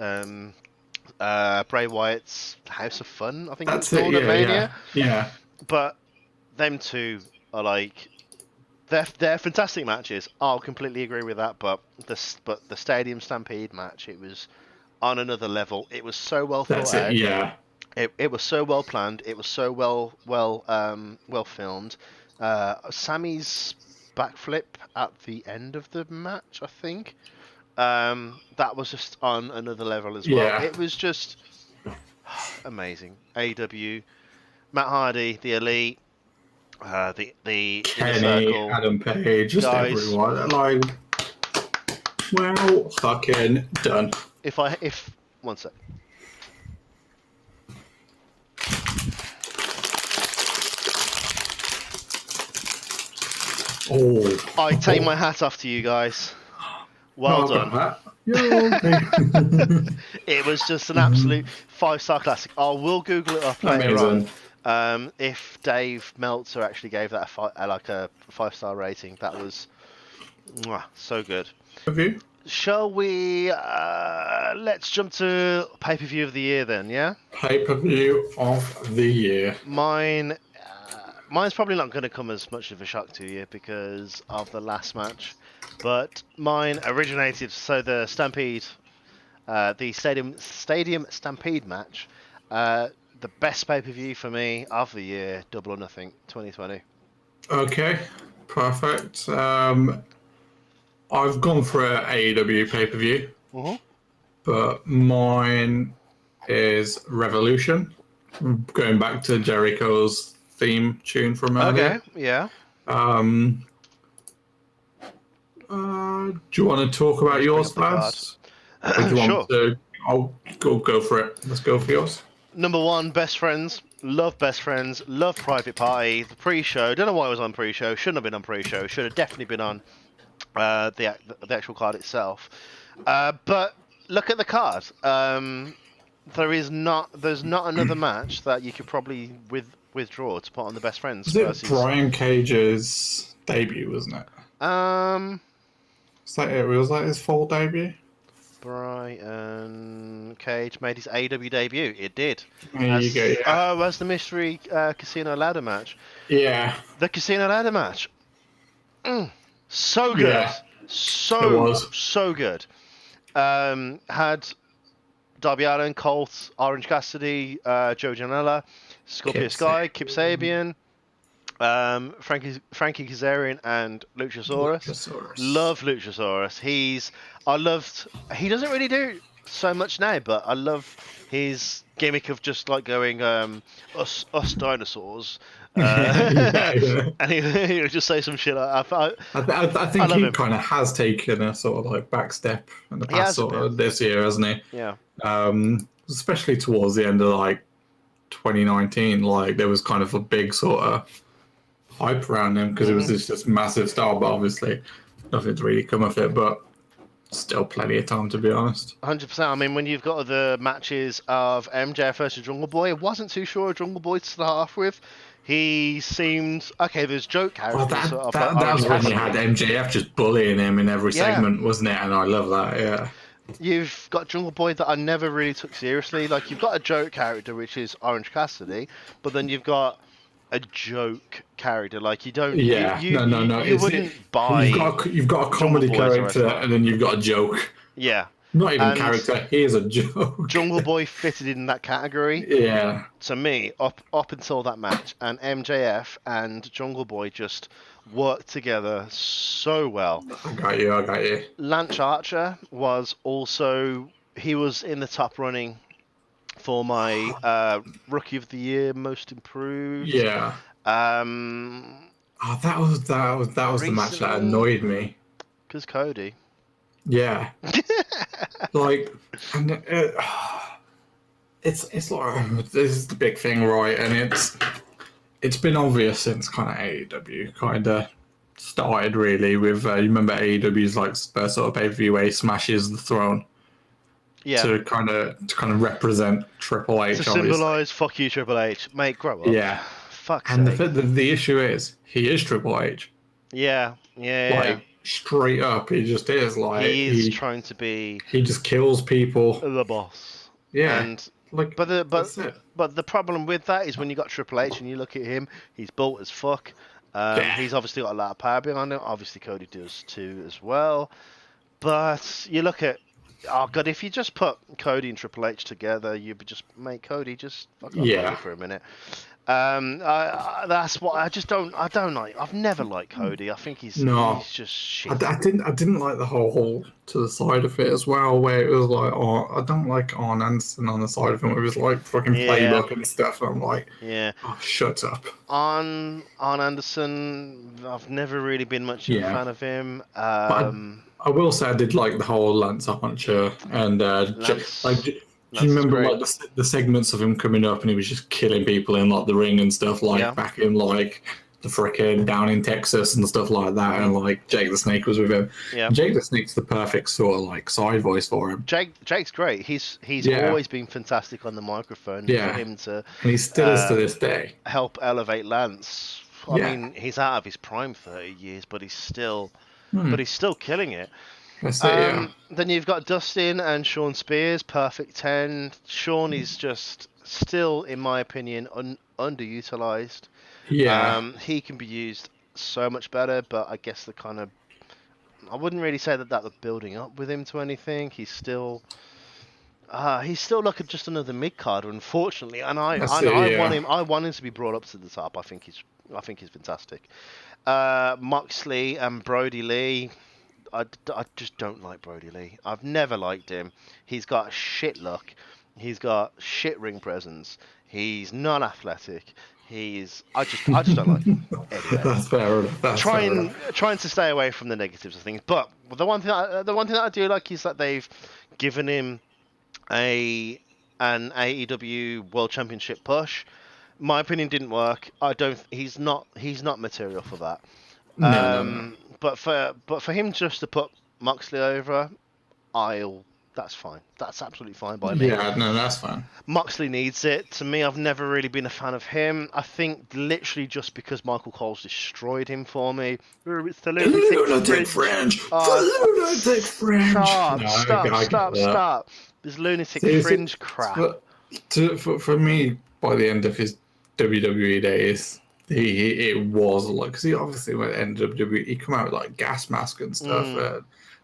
Bray Wyatt's House of Fun, I think that's it's called, Mania. Yeah. But them two are like they're fantastic matches. I'll completely agree with that. But the Stadium Stampede match, it was on another level. It was so well thought out. Yeah. It was so well planned. It was so well filmed. Sammy's backflip at the end of the match, I think, that was just on another level as well. Yeah. It was just amazing. AEW, Matt Hardy, the Elite, the Kenny, Circle, Adam Page, just guys, everyone. Like, well, fucking done. If one sec. Oh, I take my hat off to you guys. Well done. It was just an absolute 5-star classic. I will Google it up later on. If Dave Meltzer actually gave that a 5-star rating, that was so good. Have you? Shall we? Let's jump to pay-per-view of the year then. Yeah. Pay-per-view of the year. Mine's probably not going to come as much of a shock to you because of the last match, but mine originated. So the Stampede, the Stadium Stampede match, the best pay-per-view for me of the year, Double or Nothing, 2020. Okay, perfect. I've gone for an AEW pay-per-view, Mm-hmm. but mine is Revolution. Going back to Jericho's theme tune from Okay. earlier. Yeah. Do you want to talk about Let's bring yours up the card. first? Or do you want Sure. to? I'll go for it. Let's go for yours. Number one, Best Friends. Love Best Friends. Love Private Party. The pre-show. Don't know why it was on pre-show. Shouldn't have been on pre-show. Should have definitely been on the actual card itself. But look at the card. There's not another match that you could probably withdraw to put on the Best Friends Was it versus. Brian Cage's debut, wasn't it? Was that it? Was that his full debut? Brian Cage made his AEW debut. It did. There you go. Yeah. As the mystery Casino Ladder match. Yeah. The Casino Ladder match. So good. Yeah. It was. So good. Had Darby Allin, Colt, Orange Cassidy, Joe Janela, Scorpio Sky, Kip Sabian, Frankie Kazarian, and Luchasaurus. Love Luchasaurus. He doesn't really do so much now, but I love his gimmick of just like going us dinosaurs. Yeah. And he would just say some shit. I think he kind of has taken a sort of like back step in the past sort of this year, hasn't he? Yeah. Especially towards the end of like 2019, like there was kind of a big sort of hype around him because it was this massive star, but obviously nothing's really come of it. But still plenty of time, to be honest. 100%. I mean, when you've got the matches of MJF versus Jungle Boy, I wasn't too sure of Jungle Boy to start off with. He seemed okay. There's joke characters. That was when you had MJF just bullying him in every segment, wasn't it? And I love that. Yeah. You've got Jungle Boy that I never really took seriously. Like you've got a joke character, which is Orange Cassidy, but then you've got a joke character. Like you don't. Yeah. No. You wouldn't buy. You've got a comedy character, and then you've got a joke. Yeah. Not even character. Here's a joke. Jungle Boy fitted in that category. Yeah. To me, up until that match, and MJF and Jungle Boy just worked together so well. I got you. Lance Archer was also in the top running for my Rookie of the Year, Most Improved. Yeah. That was the match that annoyed me. Because Cody. Yeah. Like, and it's like this is the big thing, right? And it's been obvious since kind of AEW kind of started really with you remember AEW's like first sort of pay-per-view where he smashes the throne. Yeah. To kind of represent Triple H. To symbolise fuck you Triple H, mate, grow up. Yeah. Fuck's and sake. the issue is he is Triple H. Yeah. Like straight up, he just is like he's trying to be. He just kills people. The boss. Yeah. And like, but the problem with that is when you got Triple H and you look at him, he's built as fuck. He's obviously got a lot of power behind him. Obviously, Cody does too as well. But you look at, oh god, if you just put Cody and Triple H together, you would just make Cody just fuck off for a minute. That's what I don't like. I've never liked Cody. I think he's just shit. I didn't like the whole to the side of it as well, where it was like, oh, I don't like Arn Anderson on the side of him. It was like fucking playbook and stuff. And I'm like, oh, shut up. Arn Anderson, I've never really been much of a fan of him. I will say I did like the whole Lance Archer and do you remember like the segments of him coming up and he was just killing people in like the ring and stuff back in like the frickin' down in Texas and stuff like that, and like Jake the Snake was with him. Yeah. Jake the Snake's the perfect sort of like side voice for him. Jake's great. He's always been fantastic on the microphone. Yeah. For him to and he still is to this day. Help elevate Lance. I mean, he's out of his prime 30 years, but he's still killing it. That's it. Yeah. Then you've got Dustin and Sean Spears, perfect 10. Sean is just still, in my opinion, underutilized. Yeah. He can be used so much better, but I guess I wouldn't really say that they're building up with him to anything. He's still like just another mid carder, unfortunately. And That's it. I want Yeah. him. I want him to be brought up to the top. I think he's fantastic. Moxley and Brody Lee. I just don't like Brody Lee. I've never liked him. He's got shit luck. He's got shit ring presence. He's not athletic. I just don't like him. Anyway, That's fair enough. That's fair enough. trying to stay away from the negatives of things. But the one thing that I do like is that they've given him an AEW World Championship push. My opinion didn't work. I don't. He's not material for that. No. But for him just to put Moxley over, that's fine. That's absolutely fine by me. Yeah, no, that's fine. Moxley needs it. To me, I've never really been a fan of him. I think literally just because Michael Cole's destroyed him for me. It's the Lunatic Fringe. Lunatic Fringe. Stop. This lunatic fringe crap. For me, by the end of his WWE days, it was like, because he obviously went to WWE, he come out with like gas mask and stuff,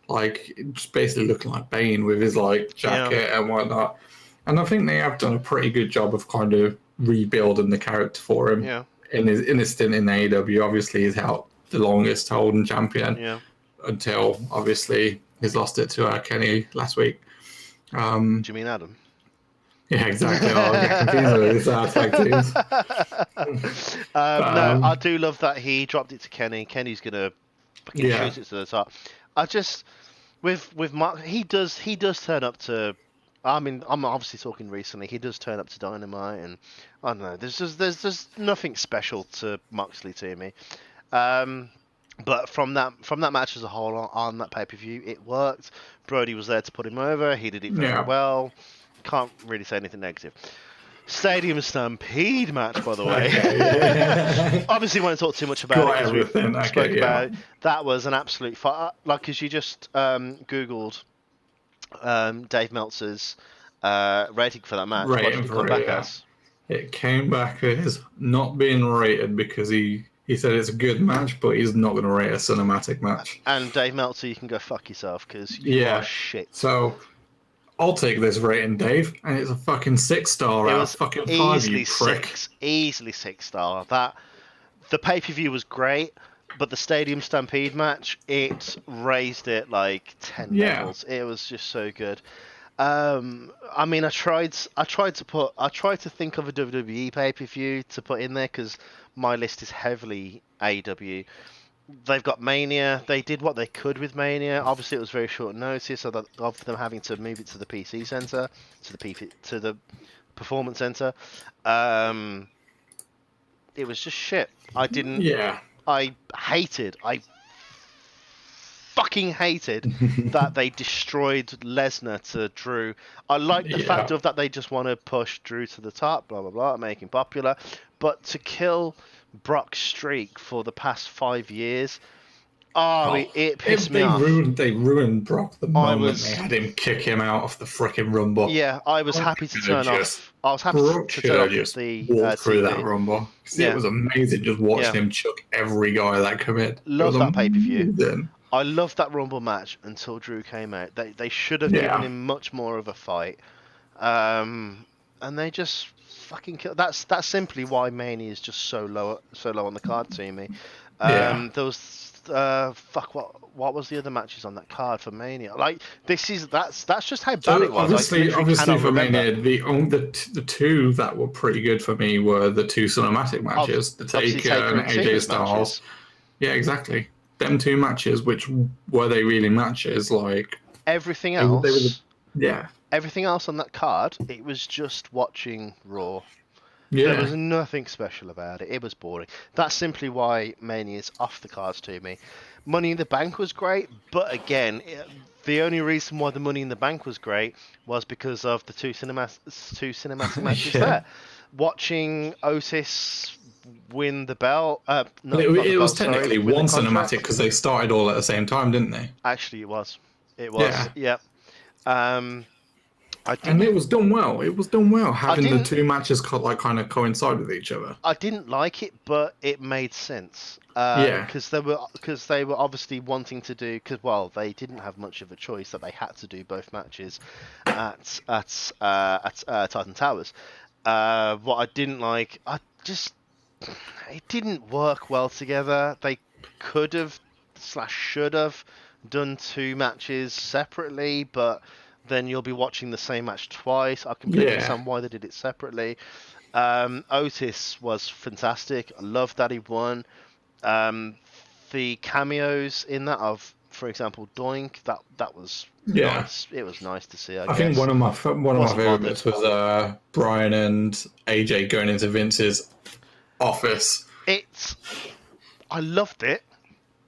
like just basically looking like Bane with his like jacket and whatnot. And I think they have done a pretty good job of kind of rebuilding the character for him. Yeah. In his stint in AEW, obviously he's held the longest holding champion until obviously he's lost it to Kenny last week. Do you mean Adam? Yeah, exactly. I'll get confused with his tag teams. No, I do love that he dropped it to Kenny. Kenny's gonna fucking shoot it to the top. I just with Mark, he does turn up to. I mean, I'm obviously talking recently. He does turn up to Dynamite, and I don't know. There's just nothing special to Moxley to me. But from that match as a whole on that pay-per-view, it worked. Brody was there to put him over. He did it very well. Can't really say anything negative. Stadium Stampede match, by the way. Obviously, won't talk too much about it because we spoke about it. That was an absolute fire. Like, because you just Googled Dave Meltzer's rating for that match. What did it come back as? It came back as not being rated because he said it's a good match, but he's not going to rate a cinematic match. And Dave Meltzer, you can go fuck yourself because you are shit. So I'll take this rating, Dave, and it's a fucking 6-star out of fucking 5, you prick. Easily 6-star. The pay-per-view was great, but the Stadium Stampede match, it raised it like 10 levels. It was just so good. I mean, I tried to think of a WWE pay-per-view to put in there because my list is heavily AEW. They've got Mania. They did what they could with Mania. Obviously, it was very short notice, so of them having to move it to the PC Center, to the Performance Center. It was just shit. I didn't. Yeah. I fucking hated that they destroyed Lesnar to Drew. I like the fact of that they just want to push Drew to the top, blah blah blah, make him popular. But to kill Brock's streak for the past 5 years, it pissed me off. They ruined Brock the moment they had him kick him out of the frickin' Rumble. Yeah, I was happy to turn off. I was happy to turn off the walk through TV. that Rumble. It was amazing just watching him chuck every guy that come in. Love that pay-per-view. I loved that Rumble match until Drew came out. They should have given him much more of a fight, and they just fucking killed. That's simply why Mania is just so low on the card to me. There was what was the other matches on that card for Mania? Like that's just how bad it was. Obviously for Mania, the two that were pretty good for me were the two cinematic matches, the Taker and AJ Styles. Yeah, exactly. Them two matches, which were they really matches? Like everything else, yeah. Everything else on that card, it was just watching Raw. Yeah. There was nothing special about it. It was boring. That's simply why Mania is off the cards to me. Money in the Bank was great, but again, the only reason why the Money in the Bank was great was because of the two cinematic matches there. Watching Otis win the belt. It was technically one cinematic because they started all at the same time, didn't they? Actually, it was. It was. Yeah. Yep. I And it didn't. was done well. It was done well, I having the didn't. two matches kind of coincide with each other. I didn't like it, but it made sense. Yeah. Because they were obviously wanting to do, because well, they didn't have much of a choice that they had to do both matches at Titan Towers. What I didn't like, I just it didn't work well together. They could have slash should have done two matches separately, but then you'll be watching the same match twice. I completely Yeah. understand why they did it separately. Otis was fantastic. I love that he won. Um, the cameos in that of, for example, Doink. That was Yeah. nice. It was nice to see. I I think guess one of my wasn't favorite bothered. bits was Brian and AJ going into Vince's office. I loved it,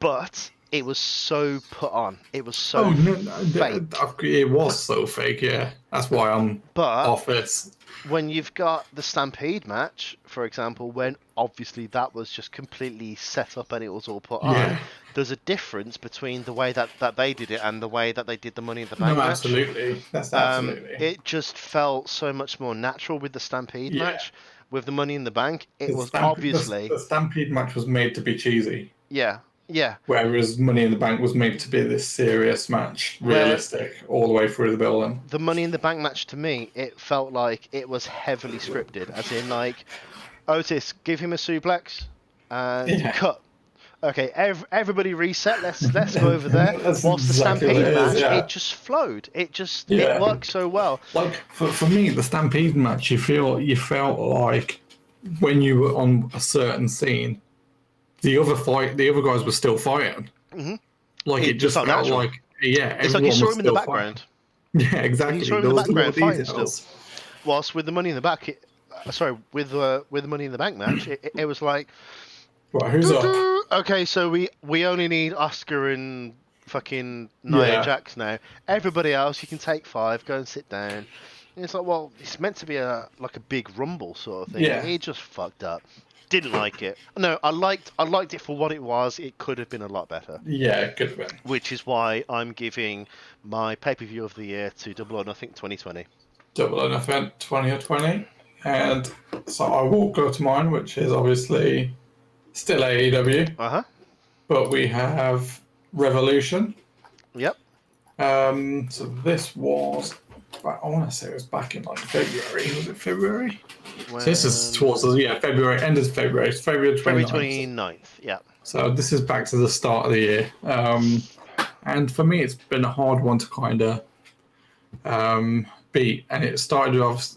but it was so put on. It was Oh so no, fake. it was so fake. Yeah, that's why I'm But office. when you've got the Stampede match, for example, when obviously that was just completely set up and it was all put on, Yeah. there's a difference between the way that they did it and the way that they did the Money in the No, Bank match. absolutely. That's absolutely. It just felt so much more natural with the Stampede Yeah. match. With the Money in the Bank, it The, was the obviously, Stampede match was made to be cheesy, yeah, yeah. whereas Money in the Bank was made to be this serious match, Where realistic, all the way through the building. the Money in the Bank match to me, it felt like it was heavily scripted, as in like Otis, give him a suplex and Yeah. cut. Okay, everybody reset. Let's go over there. That's Whilst the exactly what Stampede it is, match, yeah. it just flowed. It Yeah. worked so well. Like for me, the Stampede match, you felt like when you were on a certain scene, the other guys were still fighting. Hmm. Like It it just just felt felt natural. like It's like you everyone saw was him in the still background. fighting. Yeah, You exactly. saw him in the Those little background fighting still. details. Whilst with the Money in the Bank, with the Money in the Bank match, it was like, Right, who's up? okay, so we only need Oscar and fucking Nia Yeah. Jax now. Everybody else, you can take 5, go and sit down. And it's like, well, it's meant to be a big rumble sort of thing. Yeah. It just fucked up. Didn't like it. No, I liked it for what it was. It could have been a lot better. Yeah, good win. Which is why I'm giving my pay-per-view of the year to Double or Nothing 2020. Double or Nothing 20 or 20. And so I will go to mine, which is obviously still AEW, Uh-huh. but we have Revolution. Yep. So this was, I want to say it was back in like February. Was it February? When... So this is towards February, end of February. It's February 29th. February 29th, yeah. So this is back to the start of the year. And for me, it's been a hard one to kind of beat. And it started off.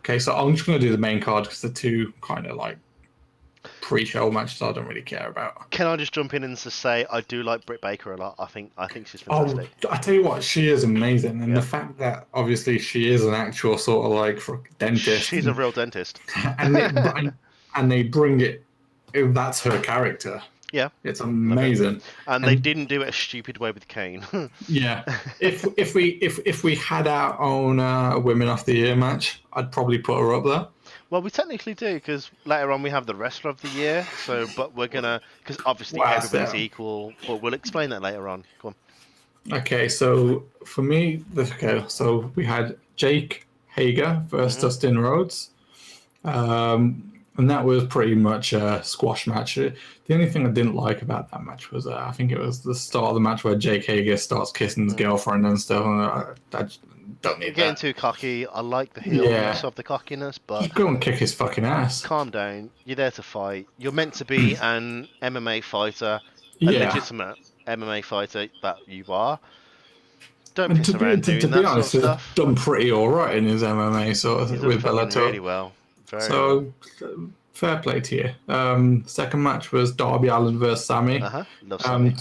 Okay, so I'm just going to do the main card because the two kind of like pre-show matches I don't really care about. Can I just jump in and just say I do like Britt Baker a lot. I think she's Oh, fantastic. I tell you what, she is amazing, and Yeah. the fact that obviously she is an actual sort of like dentist. She's a real dentist. and they bring it. That's her character. Yeah. It's amazing. And they didn't do it a stupid way with Kane. Yeah. If we had our own Women of the Year match, I'd probably put her up there. Well, we technically do, because later on we have the Wrestler of the Year. So, but we're gonna, because obviously everybody's equal. But we'll explain that later on. Go on. Okay, so for me, so we had Jake Hager versus Dustin Rhodes. And that was pretty much a squash match. The only thing I didn't like about that match was I think it was the start of the match where Jake Hager starts kissing his girlfriend and stuff. And I don't need Getting that. too cocky. I like the heelness of the cockiness, but Go and kick his fucking ass. calm down. You're there to fight. You're meant to be an MMA fighter, a legitimate MMA fighter that you are. Don't piss around doing that honest, sort of stuff. he's done pretty all right in his MMA sort of He's with done Bellator. really well. Very well. Fair play to you. Second match was Darby Allin versus Sammy. Love Sammy.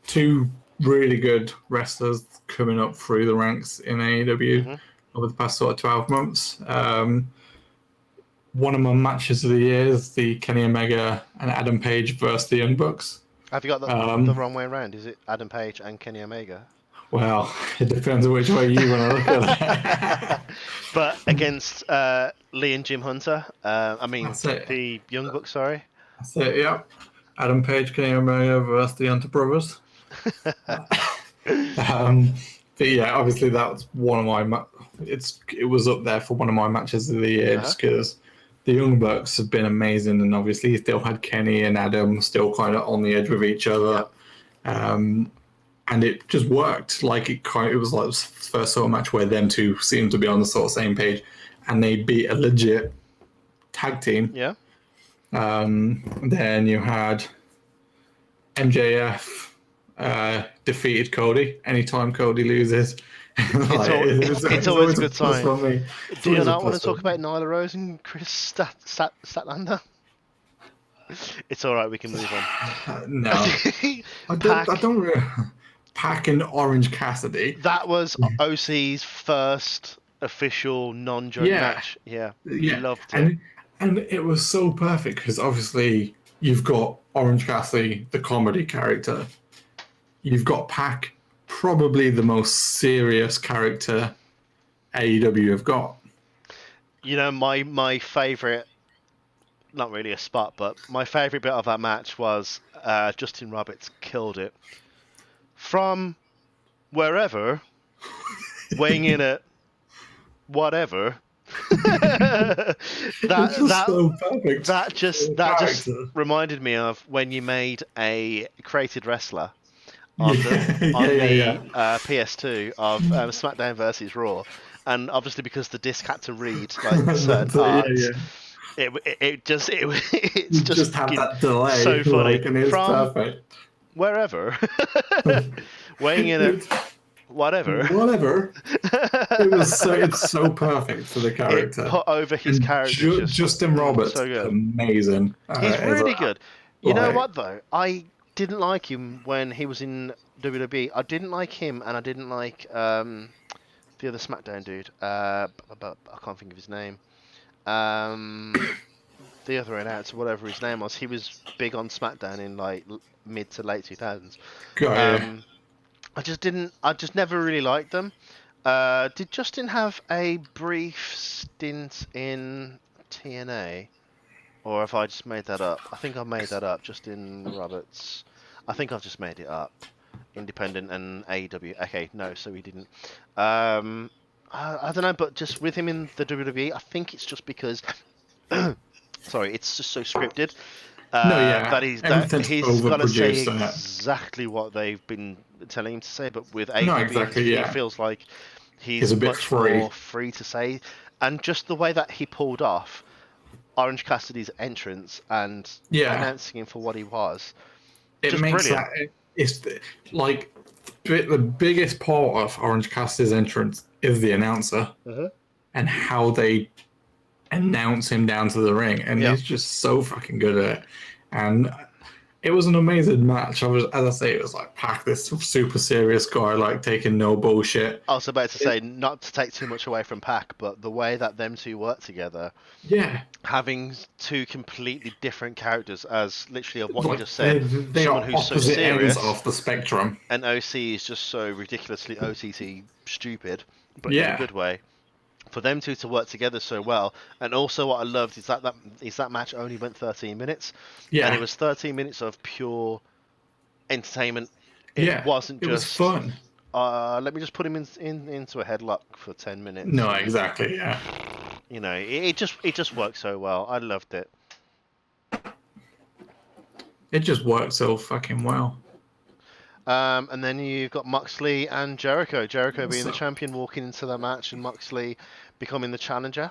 Two really good wrestlers coming up through the ranks in AEW over the past sort of 12 months. One of my matches of the year is the Kenny Omega and Adam Page versus the Young Bucks. Have you got the wrong way around? Is it Adam Page and Kenny Omega? Well, it depends on which way you want to look at it. But against Lee and Jim Hunter, the Young Bucks, sorry. That's it, yeah. Adam Page, Kenny Omega versus the Hunter Brothers. Um, but yeah, obviously that's one of my. It was up there for one of my matches of the year Uh-huh. just because the Young Bucks have been amazing, and obviously you still had Kenny and Adam still kind of on the edge with each other. Yep. And it just worked. Like it was like the first sort of match where them two seemed to be on the sort of same page, and they beat a legit tag team. Yeah. Then you had MJF defeated Cody. Anytime Cody loses, It's it's always a always a good plus sign. for me. It's Do you always a not want plus to for talk me. about Nyla Rose and Chris Statlander? It's all right. We can move on. No, I don't. I Pac. don't. Really... Pac and Orange Cassidy. That was OC's first official non-joke Yeah, match. Yeah, yeah, loved it. and it was so perfect because obviously you've got Orange Cassidy, the comedy character. You've got Pac, probably the most serious character AEW have got. You know, my favorite, not really a spot, but my favorite bit of that match was Justin Roberts killed it from wherever, weighing in at whatever. that It's just that so perfect that for just the that just character. reminded me of when you made a created wrestler on the Yeah, on yeah, the yeah, PS2 of SmackDown versus Raw, and obviously because the disc had to read like certain That's it, yeah, parts, yeah. it's You just just have fucking that delay, so funny and it's from perfect. wherever, weighing in at whatever. Whatever. It's so perfect for the It character, put over his and character just Justin Roberts so is good. amazing. He's As really good. You know like what though? I didn't like him when he was in WWE. I didn't like him, and I didn't like the other SmackDown dude. But I can't think of his name. The other announcer, whatever his name was, he was big on SmackDown in like mid to late 2000s. got you. Um, I just didn't. I just never really liked them. Did Justin have a brief stint in TNA? Or have I just made that up? I think I made that up. Justin Roberts. I think I've just made it up. Independent and AEW. Okay, no, so he didn't. I don't know, but just with him in the WWE, I think it's just because. Sorry, it's just so scripted. No, yeah, That everything's he's got to say overproduced. exactly what they've been telling him to say. But with No, AEW, exactly. he Yeah, feels like he's he's a bit much more free. free to say, and just the way that he pulled off Orange Cassidy's entrance and Yeah, announcing him for what he was, it just makes brilliant. that it's like the biggest part of Orange Cassidy's entrance is the announcer and how they announce him down to the ring, and Yeah. he's just so fucking good at it. And it was an amazing match. As I say, it was like Pac, this super serious guy, like taking no bullshit. I was about to say, not to take too much away from Pac, but the way that them two work together, Yeah, having two completely different characters, as literally of what you like just said, they someone are who's so opposite ends serious, of the spectrum. and OC is just so ridiculously OTT stupid, but in a Yeah, good way. For them two to work together so well, and also what I loved is that match only went 13 minutes, and it yeah, was 13 minutes of pure entertainment. It yeah. wasn't It was just fun. let me just put him into a headlock for 10 minutes, No, and exactly. Yeah, it just worked so well. I loved it. it just worked so fucking well. And then you've got Moxley and Jericho. Jericho being the So, champion, walking into the match, and Moxley becoming the challenger.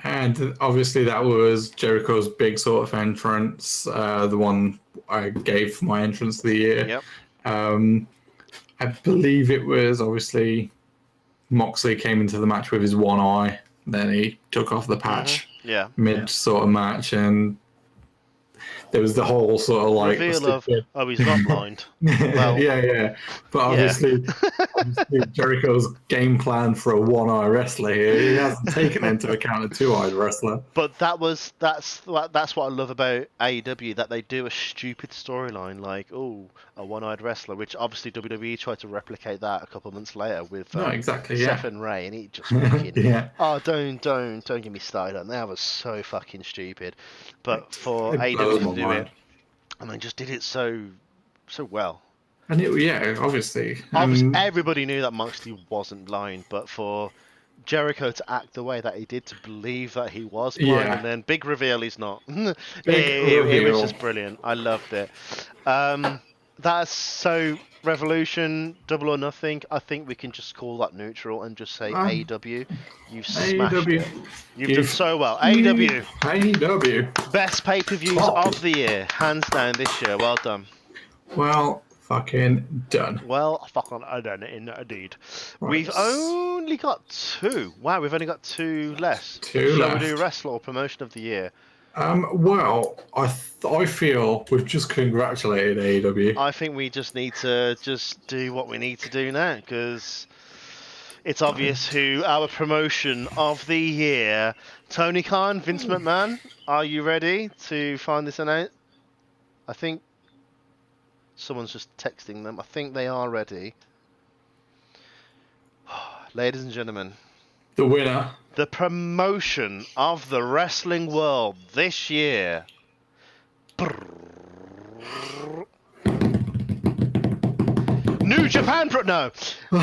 and obviously that was Jericho's big sort of entrance, the one I gave for my entrance of the year. Yep. I believe it was obviously Moxley came into the match with his one eye, then he took off the patch Yeah. mid sort of match, and there was the whole sort of like Reveal of he's not blind. Well, yeah. But yeah. obviously Jericho's game plan for a one-eye wrestler here, he hasn't taken into account a two-eyed wrestler. But that's what I love about AEW, that they do a stupid storyline like, oh, a one-eyed wrestler, which obviously WWE tried to replicate that a couple of months later with No, exactly, Seth yeah. and Ray, and it just fucking Yeah. oh don't get me started on that. That was so fucking stupid. But for It AEW blows to my do it, mind. and they just did it so well. And yeah, obviously. Obviously, And everybody knew that Moxley wasn't blind, but for Jericho to act the way that he did, to believe that he was blind, and yeah, then big reveal he's not. it, big it was reveal. just brilliant. I loved it. Um, that's so Revolution, Double or Nothing. I think we can just call that neutral and just say Um, AW. You've smashed AEW. it. You've done You've so well. AW, AEW. best pay-per-views Top. of the year, hands down this year. Well done. Well, fucking done. Well, fucking done indeed. Right. We've only got two. Wow, we've only got two less. Two Shall we do left. wrestler or promotion of the year? Well, I feel we've just congratulated AEW. I think we just need to just do what we need to do now because it's obvious who our promotion of the year. Tony Khan, Vince McMahon, are you ready to find this out? I think someone's just texting them. I think they are ready. Ladies and gentlemen, The winner. the promotion of the wrestling world this year. New Japan no. All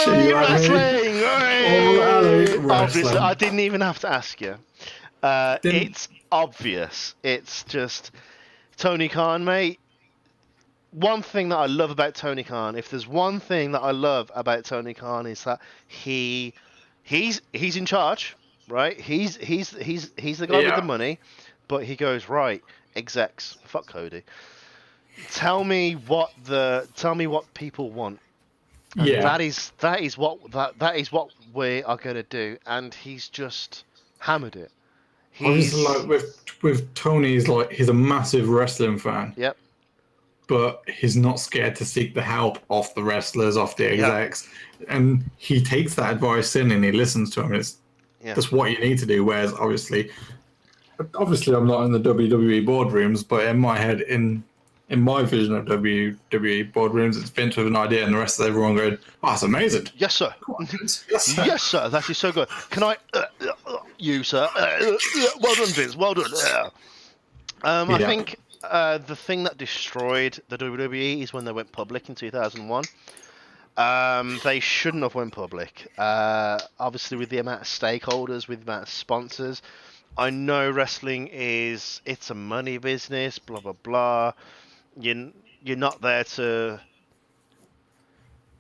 Elite Wrestling. All Elite Wrestling. Obviously, I didn't even have to ask you. Didn't- It's obvious. It's just Tony Khan, mate. One thing that I love about Tony Khan, if there's one thing that I love about Tony Khan, is that he's in charge, right? He's the guy with the Yeah. money, but he goes, right, execs, fuck Cody. Tell me what people want. And Yeah. that is what we are gonna do, and he's just hammered it. Obviously, like with Tony's, like he's a massive wrestling fan. Yep. But he's not scared to seek the help of the wrestlers, of the Yeah. execs, and he takes that advice in and he listens to them. It's that's what you need to do. Whereas obviously, I'm not in the WWE boardrooms, but in my head, in my vision of WWE boardrooms, it's Vince with an idea, and the rest of everyone going, "Oh, that's amazing." Yes, sir. Yes, sir. Yes, sir. That is so good. Can I, you, sir? Well done, Vince. Well done. I think the thing that destroyed the WWE is when they went public in 2001. They shouldn't have went public. Obviously, with the amount of stakeholders, with the amount of sponsors. I know wrestling it's a money business, blah, blah, blah. You're not there to...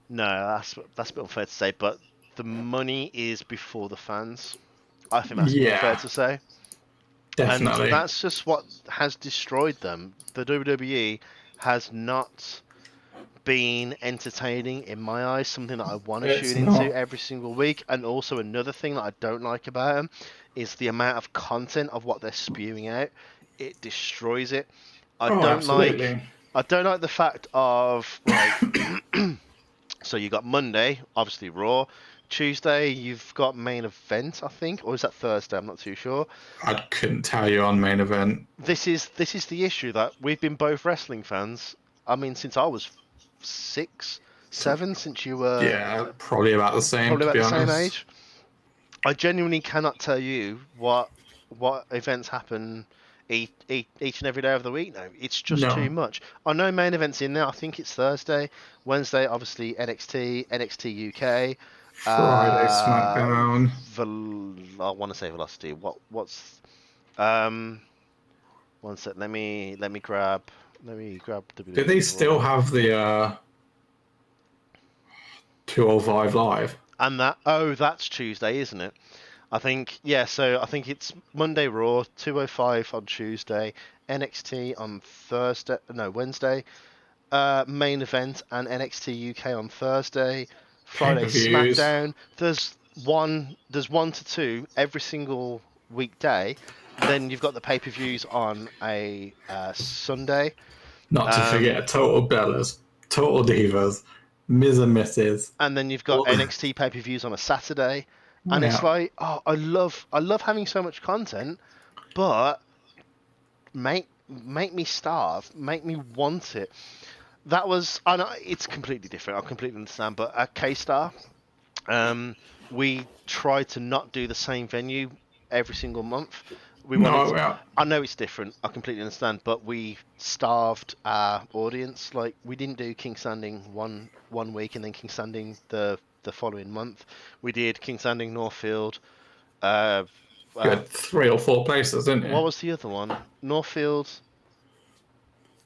No, that's a bit unfair to say, but the money is before the fans. I think that's fair to say. Definitely. And that's just what has destroyed them. The WWE has not been entertaining in my eyes, something that I want to tune into every single week. And also another thing that I don't like about them is the amount of content of what they're spewing out. It destroys it. I don't like the fact of like so you got Monday, obviously Raw. Tuesday, you've got main event, I think, or is that Thursday? I'm not too sure. I couldn't tell you on main event. This is the issue that we've been both wrestling fans. I mean, since I was 6, 7, since you were probably about the same. Probably about the honest. same age. I genuinely cannot tell you what events happen each and every day of the week now. It's just too much. I know main events in there. I think it's Thursday, Wednesday, obviously NXT UK. Friday SmackDown. I want to say Velocity. What's one sec. Let me grab WWE. Do they still have the 205 Live? And that's Tuesday, isn't it? I think so I think it's Monday Raw, 205 on Tuesday, NXT on Wednesday, main event and NXT UK on Thursday. Friday SmackDown. There's 1 to 2 every single weekday. Then you've got the pay-per-views on a Sunday. Not to forget Total Bellas, Total Divas, Miz and Mrs. And then you've got NXT pay-per-views on a Saturday. And it's like, I love having so much content, but make me starve, make me want it. That was, I know it's completely different. I completely understand, but at K-Star, we try to not do the same venue every single month. We wanted. No, yeah, I know it's different. I completely understand, but we starved our audience. Like we didn't do King's Landing one week and then King's Landing the following month. We did King's Landing, Northfield. Uh, you uh, had 3 or 4 places, didn't you? what was the other one? Northfield.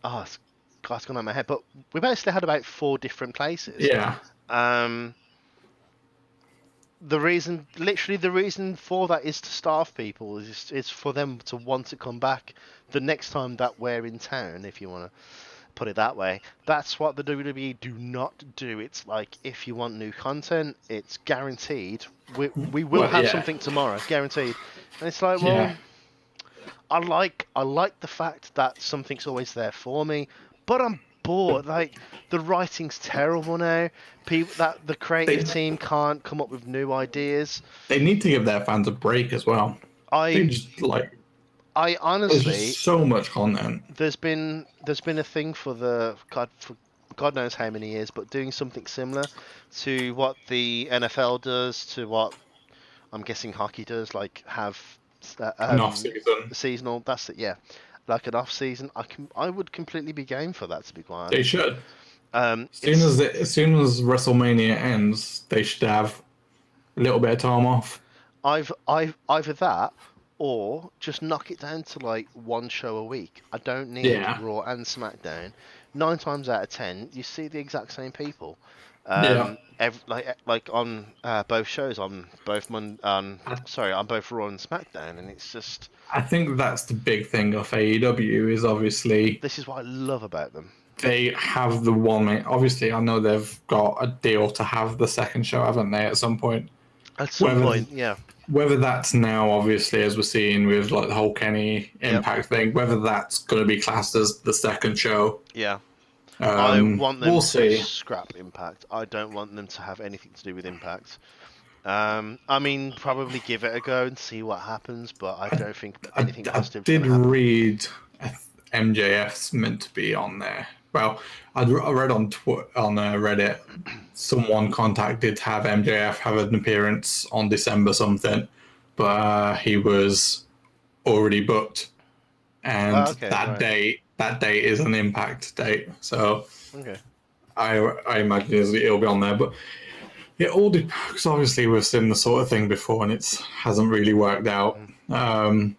Oh, God, it's gone out of my head. But we basically had about 4 different places. Yeah, Um, literally the reason for that is to starve people. Is for them to want to come back the next time that we're in town, if you want to put it that way. That's what the WWE do not do. It's like if you want new content, it's guaranteed. We will well, have yeah, something tomorrow, guaranteed. And it's like, yeah. well, I like the fact that something's always there for me, but I'm bored. Like the writing's terrible now. People that the creative They team can't come up with new ideas. they need to give their fans a break as well. They I just like I there's honestly, just so much content. there's been a thing for God knows how many years, but doing something similar to what the NFL does, to what I'm guessing hockey does, like have uh, An off um season. seasonal. That's it, yeah, like an off season. I would completely be game for that, to be quite They honest. should. It's As soon as WrestleMania ends, they should have a little bit of time off. I've either that or just knock it down to like one show a week. I don't need Yeah, Raw and SmackDown. 9 times out of 10, you see the exact same people. yeah. Like on both shows, on both I, sorry, on both Raw and SmackDown, and it's just I think that's the big thing of AEW is obviously this is what I love about them. they have the one. Obviously, I know they've got a deal to have the second show, haven't they? At some point, At some whether point, yeah, whether that's now, obviously, as we're seeing with like the whole Kenny yep, Impact thing, whether that's going to be classed as the second show, yeah. I want them we'll to see. scrap Impact. I don't want them to have anything to do with Impact. I mean, probably give it a go and see what happens, but I don't think anything I positive is going did to happen. read MJF's meant to be on there. Well, I read on Reddit someone contacted to have MJF have an appearance on December something, but he was already booked, and Oh, okay, right. that date is an Impact date. So Okay. I imagine it'll be on there, but it all depends because obviously we've seen the sort of thing before and it hasn't really worked out. Mhm.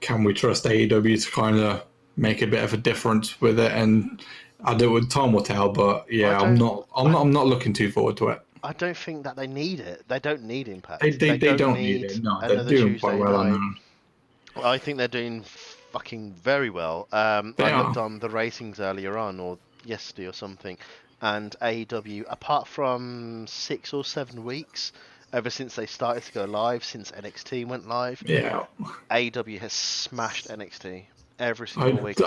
Can we trust AEW to kind of make a bit of a difference with it? And I do it. Time will tell, but I yeah, don't. I, I'm not looking too forward to it. I don't think that they need it. They don't need They Impact. they, They they don't don't need need it. No, they're another doing quite Tuesday well on night. them. I think they're doing fucking very well. They I looked are. on the ratings earlier on, or yesterday or something, and AEW, apart from 6 or 7 weeks, ever since they started to go live, since NXT went live, Yeah. AEW has smashed NXT every single I, week,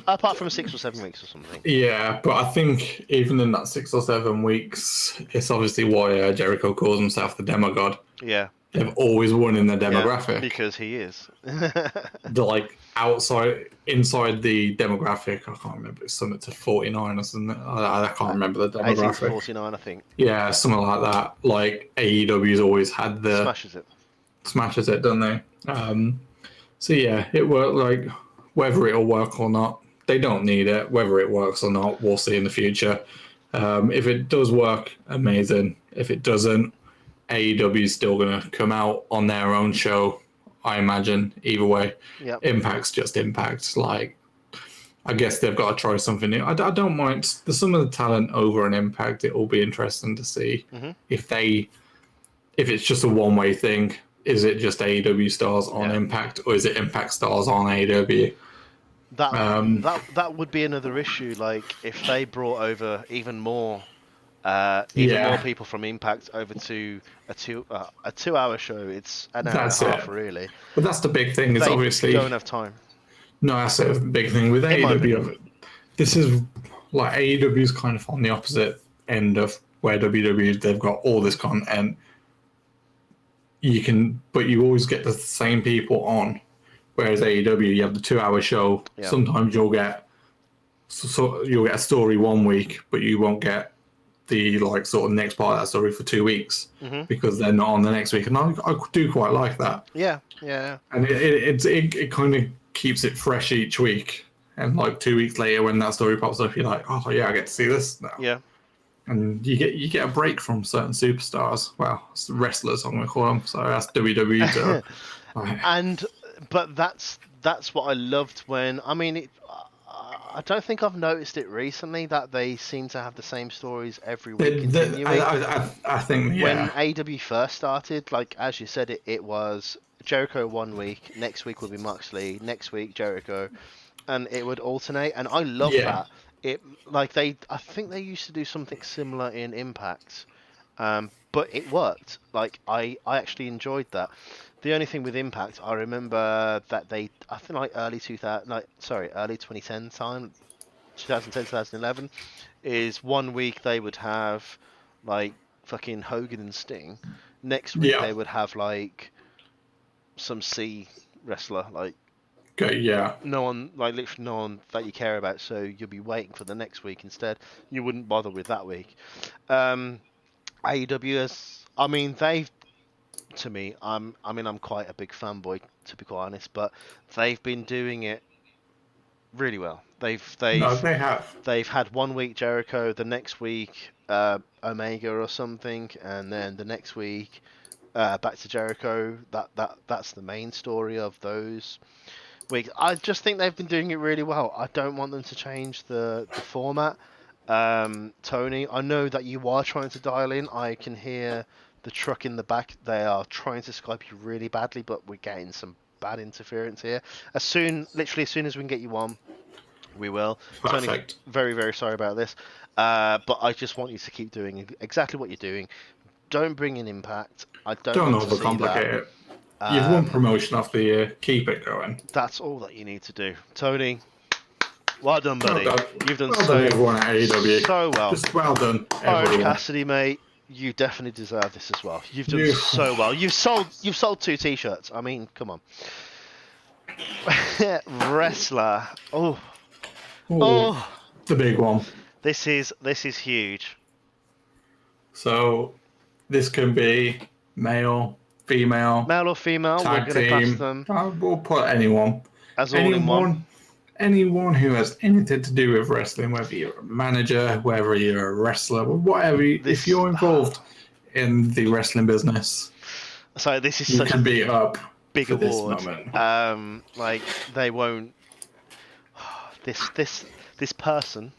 apart from 6 or 7 weeks or something. yeah, but I think even in that 6 or 7 weeks, it's obviously why Jericho calls himself the demigod. Yeah, They've always won in their yeah, demographic. because he is. The like inside the demographic, I can't remember. It's something to 49 or something. I can't remember the 18 to demographic. 49, I think. Yeah, something like that. Like AEW's always had the Smashes it. smashes it, don't they? So yeah, it worked. Like whether it'll work or not, they don't need it. Whether it works or not, we'll see in the future. If it does work, amazing. If it doesn't, AEW is still going to come out on their own show, I imagine. Either way, Yep. Impact's just Impact. Like, I guess they've got to try something new. I don't mind. There's some of the talent over an Impact. It will be interesting to see Hmm. if it's just a one-way thing. Is it just AEW stars on Yeah. Impact, or is it Impact stars on AEW? That Um, that would be another issue. Like if they brought over even more yeah, people from Impact over to a 2 hour show. It's an hour and a that's it. half, really. But that's the big thing. Is They obviously don't have time, no. That's the big thing with in my opinion. AEW. This is like AEW is kind of on the opposite end of where WWE. They've got all this content. But you always get the same people on. Whereas AEW, you have the 2 hour show. Yeah. Sometimes you'll get a story one week, but you won't get the like sort of next part of that story for 2 weeks Hmm. because they're not on the next week, and I do quite like that. Yeah, yeah, And it kind of keeps it fresh each week. And like 2 weeks later, when that story pops up, you're like, oh yeah, I get to see this now. yeah. And you get a break from certain superstars. Well, it's wrestlers, I'm gonna call them. So that's WWE. To, And but that's what I loved when I mean it. I don't think I've noticed it recently that they seem to have the same stories every week continuing. I think When yeah, AW first started, like as you said, it was Jericho one week, next week would be Moxley, next week Jericho, and it would alternate, and I love yeah, that. It I think they used to do something similar in Impact, but it worked. Like I actually enjoyed that. The only thing with Impact, I remember that I think like early 2000, like sorry, early 2010 time, 2010 2011, is one week they would have like fucking Hogan and Sting. Next week yeah. they would have like some C wrestler, like Okay, yeah. no one, like literally no one that you care about. So you'll be waiting for the next week instead. You wouldn't bother with that week. AEW, I mean, they've to me, I'm quite a big fanboy to be quite honest, but they've been doing it really well. No, they have. They've had one week Jericho, the next week Omega or something, and then the next week back to Jericho. That's the main story of those weeks. I just think they've been doing it really well. I don't want them to change the format. Tony, I know that you are trying to dial in. I can hear the truck in the back. They are trying to Skype you really badly, but we're getting some bad interference here. Literally as soon as we can get you on, we will. Tony, Perfect. very, very sorry about this. But I just want you to keep doing exactly what you're doing. Don't bring in Impact. I don't Don't want to see overcomplicate that. it. You've won promotion of the year. Keep it going. That's all that you need to do. Tony, well done, Well buddy. done. You've done Well done, everyone at AEW. so well. Just well done, Orange everyone. Cassidy, mate, you definitely deserve this as well. You've done You- so well. You've sold 2 T-shirts. I mean, come on. Wrestler. Oh, Oh, the big one. this is huge. So this can be male, female, Male or female, tag we're going to class team. them We'll put anyone. as all in one. Anyone who has anything to do with wrestling, whether you're a manager, whether you're a wrestler, whatever, if you're involved in the wrestling business, So this is you such can a be up big for this award. moment. Like they won't. This person.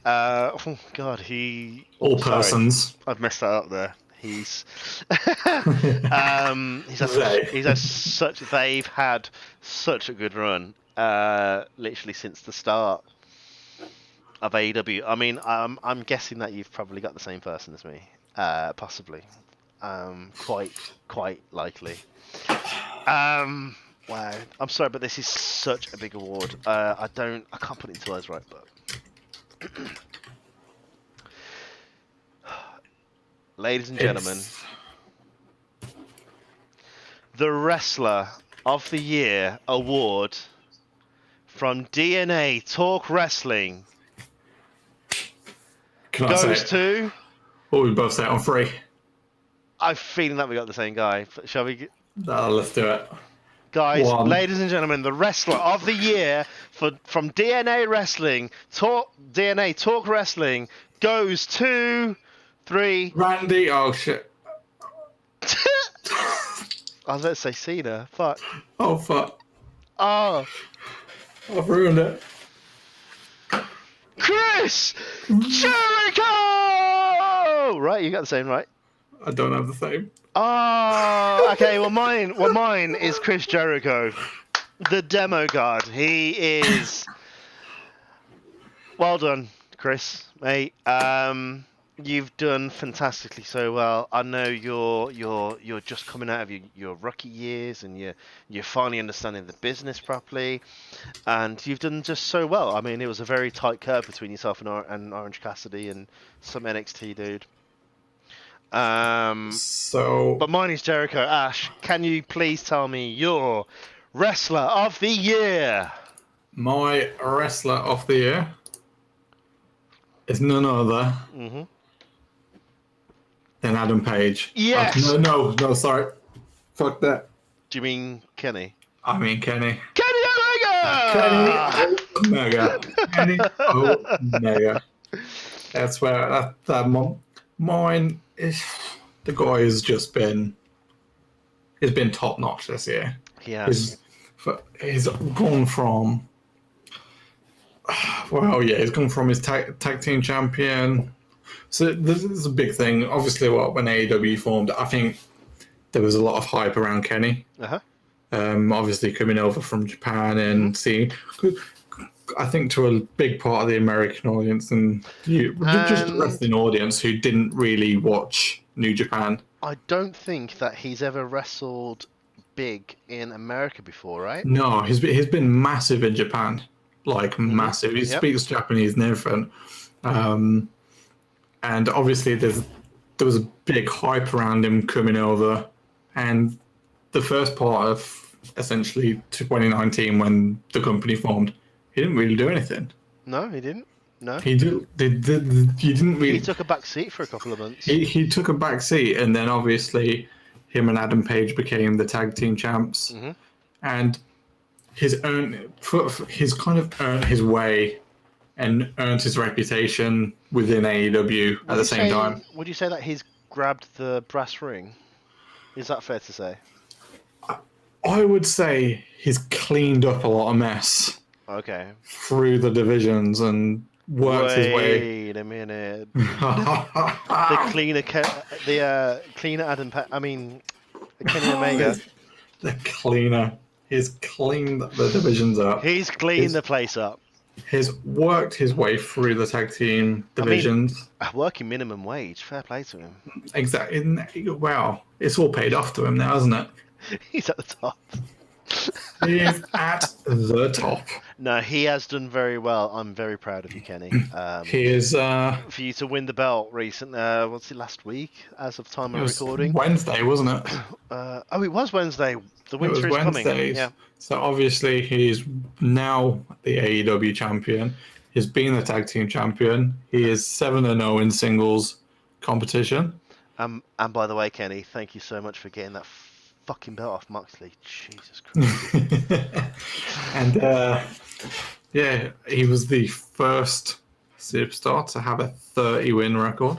Oh God, he. All Sorry, persons. I've messed that up there. He's they've had such a good run literally since the start of AEW. I mean, I'm guessing that you've probably got the same person as me, possibly, quite likely. Wow, I'm sorry, but this is such a big award. I can't put it into words right, but. Ladies and gentlemen, the Wrestler of the Year award from DNA Talk Wrestling goes to... Or we both say it on 3. I'm feeling that we got the same guy. Shall we... Let's do it. Guys, 1. ladies and gentlemen, the Wrestler of the Year from DNA Wrestling, DNA Talk Wrestling, goes to... 3. Randy, oh shit. I was about to say Cena. Fuck. Oh fuck. Oh. I've ruined it. Chris Jericho! Right, you got the same, right? I don't have the same. Oh, okay. Well, mine is Chris Jericho, the demo god. He is. Well done, Chris, mate. You've done fantastically so well. I know you're just coming out of your rookie years and you're finally understanding the business properly, and you've done just so well. I mean, it was a very tight curve between yourself and Orange Cassidy and some NXT dude. But mine is Jericho. Ash, can you please tell me your Wrestler of the Year? My Wrestler of the Year is none other Mm-hmm. than Adam Page. Yes. No, sorry. Fuck that. Do you mean Kenny? I mean Kenny. Kenny Kenny Omega! Omega. Kenny Omega. That's where mine is. The guy has just been. Has been top notch this year. Yes. He's gone from. Well, yeah, he's gone from his tag team champion. So this is a big thing. Obviously, when AEW formed, I think there was a lot of hype around Kenny. Uh-huh. Obviously, coming over from Japan and seeing, I think to a big part of the American audience and just the wrestling audience who didn't really watch New Japan. I don't think that he's ever wrestled big in America before, right? No, he's been massive in Japan, like massive. He speaks Japanese and everything. And obviously, there was a big hype around him coming over, and the first part of essentially 2019 when the company formed, he didn't really do anything. No, he didn't. No, he didn't really. He took a back seat for a couple of months. He took a back seat, and then obviously, him and Adam Page became the tag team champs, and he's kind of earned his way and earned his reputation within AEW at the same time. Would you say that he's grabbed the brass ring? Is that fair to say? I would say he's cleaned up a lot of mess. Okay. Through the divisions and worked his way. Wait a minute. the cleaner Kenny Omega. The cleaner. He's cleaned the divisions up. He's cleaned the place up. He's worked his way through the tag team divisions. Working minimum wage. Fair play to him. Exactly. Wow. It's all paid off to him now, isn't it? He's at the top. He is at the top. No, he has done very well. I'm very proud of you, Kenny. He is. For you to win the belt recently, what's it, last week, as of time of recording? Wednesday, wasn't it? It was Wednesday. The winter is coming. Yeah. So obviously he's now the AEW champion. He's been the tag team champion. He is 7-0 in singles competition. And by the way, Kenny, thank you so much for getting that fucking belt off Moxley. Jesus Christ. And he was the first superstar to have a 30-win record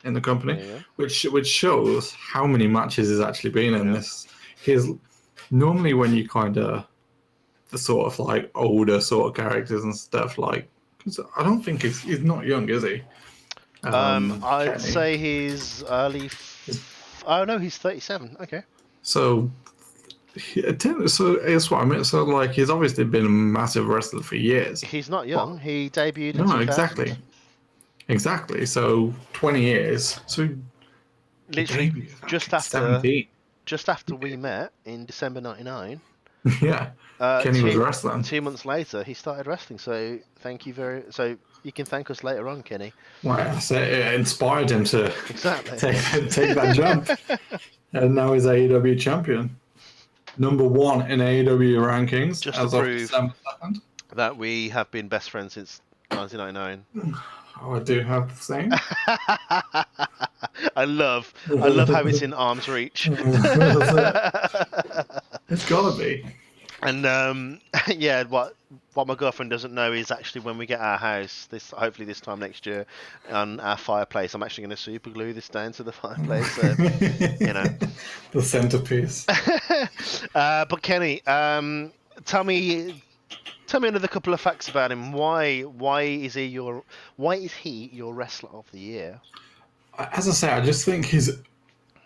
in the company, which shows how many matches he's actually been in. This he's normally when you kind of the sort of like older sort of characters and stuff, like, cause I don't think he's not young, is he? I'd say he's early. Oh no, he's 37. Okay. So that's what I mean. So like, he's obviously been a massive wrestler for years. He's not young. He debuted in 2000. Exactly. So 20 years. So literally just after 17. Just after we met in December '99. Yeah. Kenny was wrestling. 2 months later, he started wrestling. So so you can thank us later on, Kenny. Wow, so it inspired him to exactly take that jump, and now he's AEW champion, #1 in AEW rankings. Just to prove that we have been best friends since 1999. Oh, I do have the same. I love how it's in arm's reach. It's gotta be. And what my girlfriend doesn't know is actually when we get our house, hopefully this time next year, on our fireplace, I'm actually going to super glue this down to the fireplace. So, the centerpiece. But Kenny, tell me another couple of facts about him. Why is he your wrestler of the year? As I say, I just think he's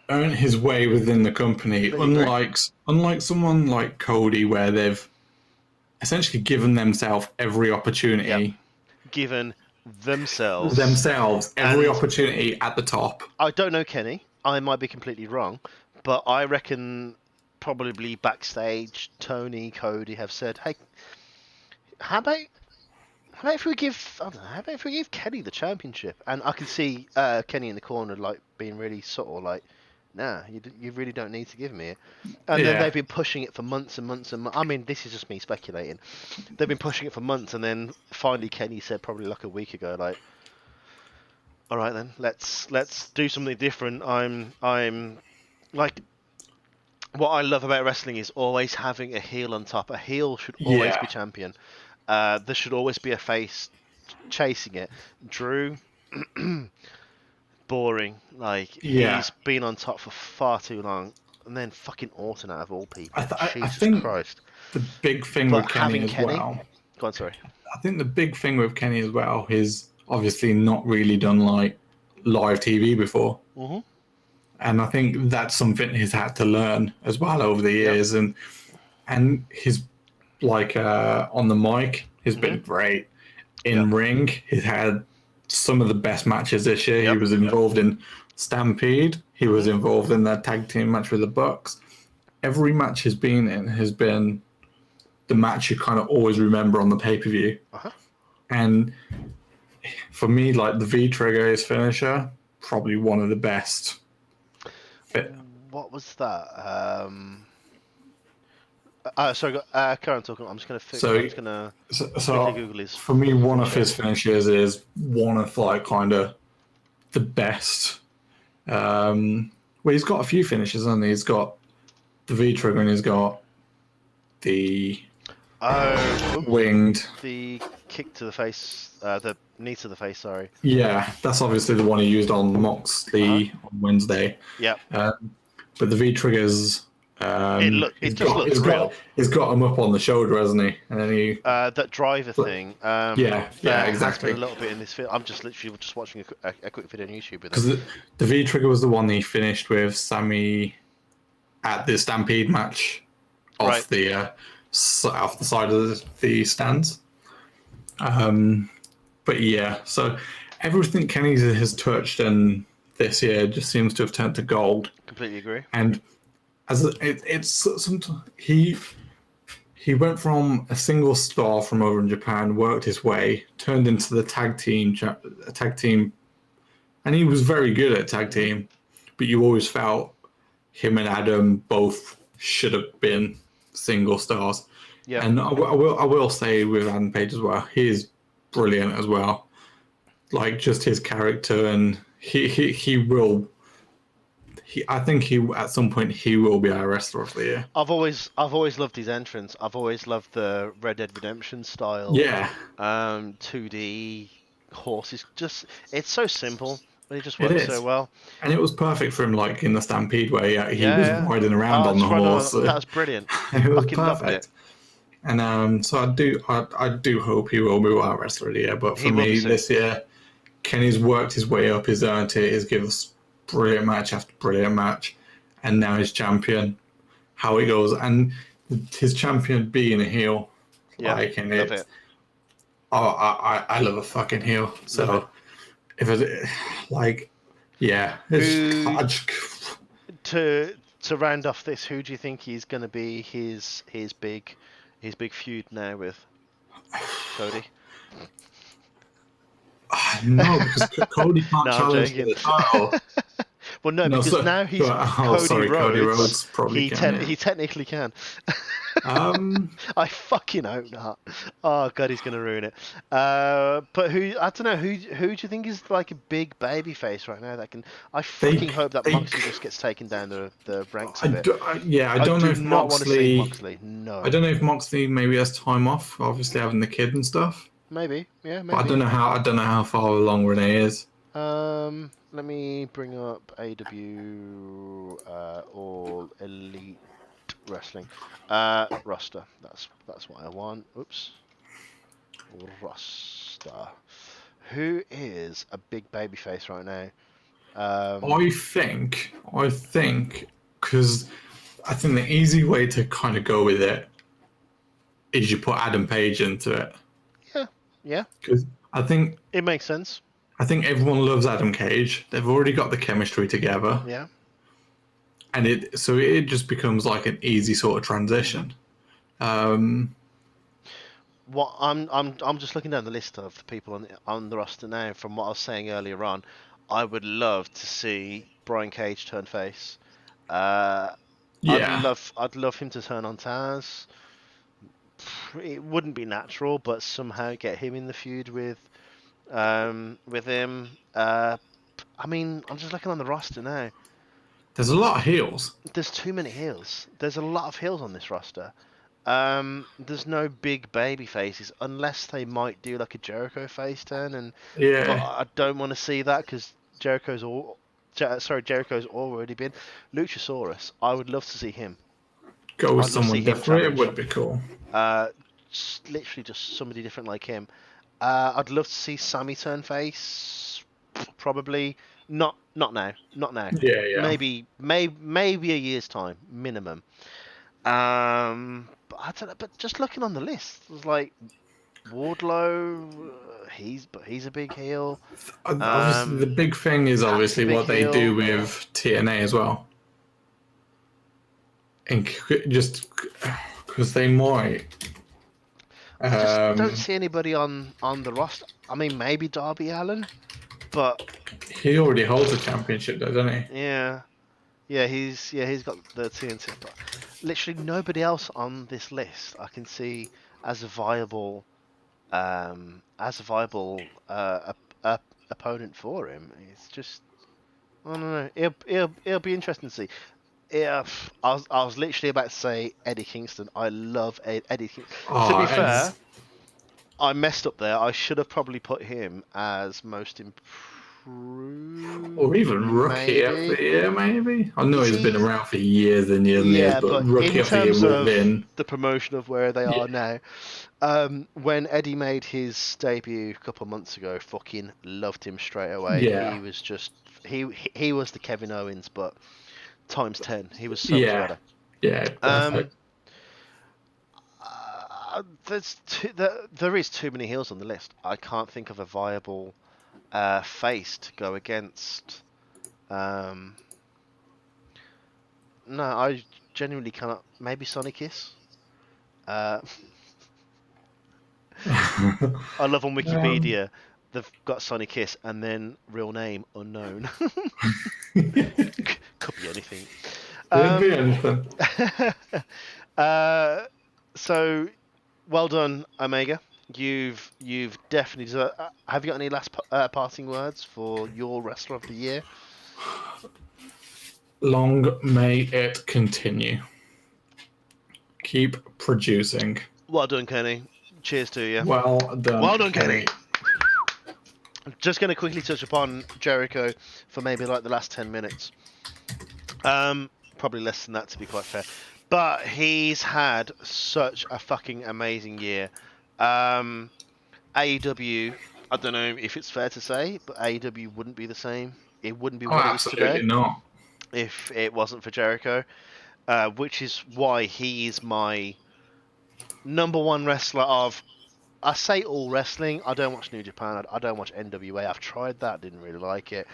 earned his way within the company. Unlike someone like Cody, where they've essentially given themselves every opportunity. Yep. Given themselves every opportunity at the top. I don't know Kenny. I might be completely wrong, but I reckon probably backstage, Tony, Cody have said, "Hey, how about if we give Kenny the championship?" And I can see Kenny in the corner, like being really subtle, like, "Nah, you really don't need to give me it." And then they've been pushing it for months and months and months. I mean, this is just me speculating. They've been pushing it for months, and then finally Kenny said, probably like a week ago, like, All right then, let's do something different. I'm like, what I love about wrestling is always having a heel on top. A heel should always be Yeah, champion. There should always be a face chasing it. Drew, boring. Like, yeah. he's been on top for far too long. And then fucking Orton out of all people. I Jesus think Christ. the big thing But with Kenny having as Kenny, well. go on, sorry. I think the big thing with Kenny as well is obviously not really done like live TV before. Mhm. And I think that's something he's had to learn as well over the Yep. years. And his like on the mic has Mhm. been great. Yep. In ring, he's had some of the best matches this year. He Yep. was involved in Stampede. He was Mhm. involved in that tag team match with the Bucks. Every match he's been in has been the match you kind of always remember on the pay per view. Uh-huh. And for me, like the V trigger, his finisher, probably one of the best. What was that? Sorry, Karen talking. I'm just gonna So, I'm just gonna quickly so Google his for me, one of finisher. his finishes is one of like kind of the best. Well, he's got a few finishes, and he's got the V trigger, and he's got the Oh, winged. the kick to the face, the knee to the face. Sorry. Yeah, that's obviously the one he used on Moxley on Wednesday. Yep. But the V triggers, It just looks real. he's got him up on the shoulder, hasn't he? And then he, That driver thing. yeah, There has been exactly. a little bit in this film. I'm just literally just watching a quick video on YouTube with Because it. the V trigger was the one he finished with Sammy at the Stampede match off Right. the off the side of the stands. But yeah, so everything Kenny has touched in this year just seems to have turned to gold. Completely agree. And as it's sometimes he went from a single star from over in Japan, worked his way, turned into the tag team, and he was very good at tag team. But you always felt him and Adam both should have been single stars. Yeah. And I will say with Adam Page as well, he is brilliant as well. Like just his character, and he will. I think he at some point he will be our wrestler of the year. I've always loved his entrance. I've always loved the Red Dead Redemption style. Yeah, 2D horses. Just it's so simple, but it just it works is, so well. and it was perfect for him. Like in the Stampede, where he was Yeah. riding around on the Just run horse. that was brilliant. It was Fucking loved it. perfect. And so I do hope he will be our wrestler of the year. But for He will be me soon. this year, Kenny's worked his way up, he's earned it, he's given us brilliant match after brilliant match, and now he's champion. How it goes, and his champion being a heel, Yeah, like, and love it's it. I love a fucking heel. So if it like, yeah, it's, To round off this, who do you think is going to be his big feud now with Cody? no, because Cody can't No, I'm challenge joking. the title. Well, no, No, because so- now he's oh, Cody sorry, Rhodes. Cody Rhodes probably can, yeah. He technically can. Um, I fucking hope not. Oh god, he's gonna ruin it. But who? I don't know. Who do you think is like a big baby face right now that can? I fucking hope that Moxley just gets taken down the ranks a bit. I don't know if not want to see Moxley. Moxley. No. I don't know if Moxley maybe has time off, obviously having the kid and stuff. Maybe. Yeah. Maybe. But I don't know how far along Renee is. Let me bring up AW All Elite Wrestling roster. That's what I want. Oops. Roster. Who is a big babyface right now? I think, because I think the easy way to kind of go with it is you put Adam Page into it. Yeah. Because I think It makes sense. everyone loves Adam Cage. They've already got the chemistry together. Yeah. And it just becomes like an easy sort of transition. What I'm just looking down the list of the people on the roster now. From what I was saying earlier on, I would love to see Brian Cage turn face. Yeah. I'd love him to turn on Taz. It wouldn't be natural, but somehow get him in the feud with with him. I mean, I'm just looking on the roster now. There's a lot of heels. There's too many heels. There's a lot of heels on this roster. There's no big baby faces unless they might do like a Jericho face turn, but Yeah, I don't want to see that because Jericho's already been Luchasaurus. I would love to see him. go with I'd love to see someone him different. It challenge. would be cool. Uh, literally just somebody different like him. I'd love to see Sammy turn face. Probably not now. Not now. Yeah, yeah. Maybe a year's time minimum. But I don't know. But just looking on the list, it was like Wardlow. He's a big heel. Obviously, the big thing is Pac's a obviously big what they do heel. with TNA as well, and just because they might. I just don't Um, see anybody on the roster. I mean, maybe Darby Allin, but he already holds a championship, though, doesn't he? yeah, he's got the TNT. But literally nobody else on this list I can see as a viable opponent for him. It's just I don't know. It'll be interesting to see. If I was literally about to say Eddie Kingston. I love Eddie Kingston. To Oh, be and fair, I messed up there. I should have probably put him as most or improved, even rookie of maybe. the year, maybe. I know Is he's been he? around for years and years and years, Yeah, but but rookie in of the year terms would have of been. the promotion of where they Yeah, are now, when Eddie made his debut a couple of months ago, fucking loved him straight away. yeah, He was just he was the Kevin Owens, but times 10. He was so much yeah, better. yeah, Um, perfect. there is too many heels on the list. I can't think of a viable face to go against. Um, no, I genuinely cannot. Maybe Sonic Kiss. Uh, I love on um, Wikipedia they've got Sonic Kiss and then real name unknown. Could be anything. Could be Um, anything. uh, so well done, Omega. You've definitely deserved. Have you got any last parting words for your wrestler of the year? Long may it continue. Keep producing. Well done, Kenny. Cheers to you. Well done, Well done, Kenny. Kenny. Just going to quickly touch upon Jericho for maybe like the last 10 minutes. Probably less than that to be quite fair. But he's had such a fucking amazing year. AEW, I don't know if it's fair to say, but AEW wouldn't be the same. It wouldn't be Oh, what it is today absolutely not. if it wasn't for Jericho. Which is why he is my number one wrestler of. I say all wrestling. I don't watch New Japan. I don't watch NWA. I've tried that. Didn't really like it.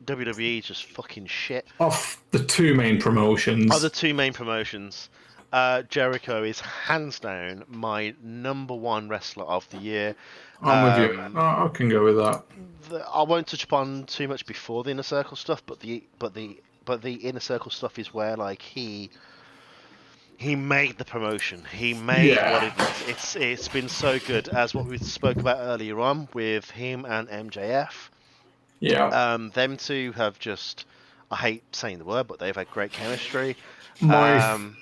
WWE is just fucking shit. Off the two main Are the promotions. two main promotions. Jericho is hands down my number one wrestler of the year. I'm with you. I can go with that. I won't touch upon too much before the inner circle stuff, but the inner circle stuff is where like he made the promotion. He made what Yeah, it is. It's been so good as what we spoke about earlier on with him and MJF. yeah. Them two have just, I hate saying the word, but they've had great chemistry. My Um,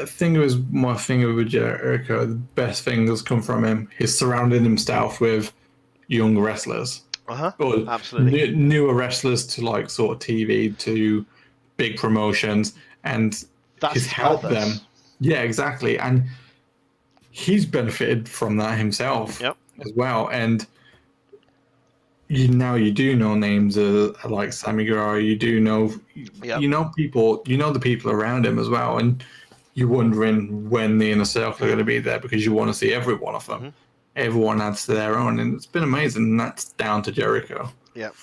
thing was my thing with Jericho. The best thing that's come from him. He's surrounded himself with young wrestlers uh-huh, or absolutely. newer wrestlers to like sort of TV to big promotions, and That's he's his helped them. purpose. Yeah, exactly, and he's benefited from that himself Yep. as well. And you do know names like Sammy Guevara. You do know Yep. people. You know the people around him as well, and you're wondering when the inner circle are going to be there because you want to see every one of them. hmm Everyone adds to their own, and it's been amazing. And that's down to Jericho. Yep.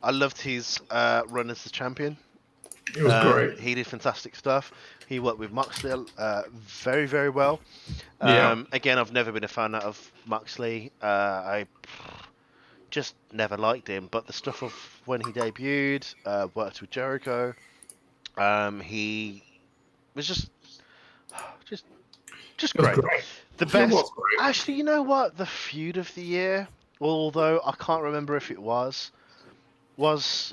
I loved his run as the champion. It was great. He did fantastic stuff. He worked with Moxley very, very well. Yeah, Again, I've never been a fan of Moxley. I just never liked him. But the stuff of when he debuted, worked with Jericho, he was just it was great. great. The It best. was great. Actually, you know what? The feud of the year. although I can't remember if it was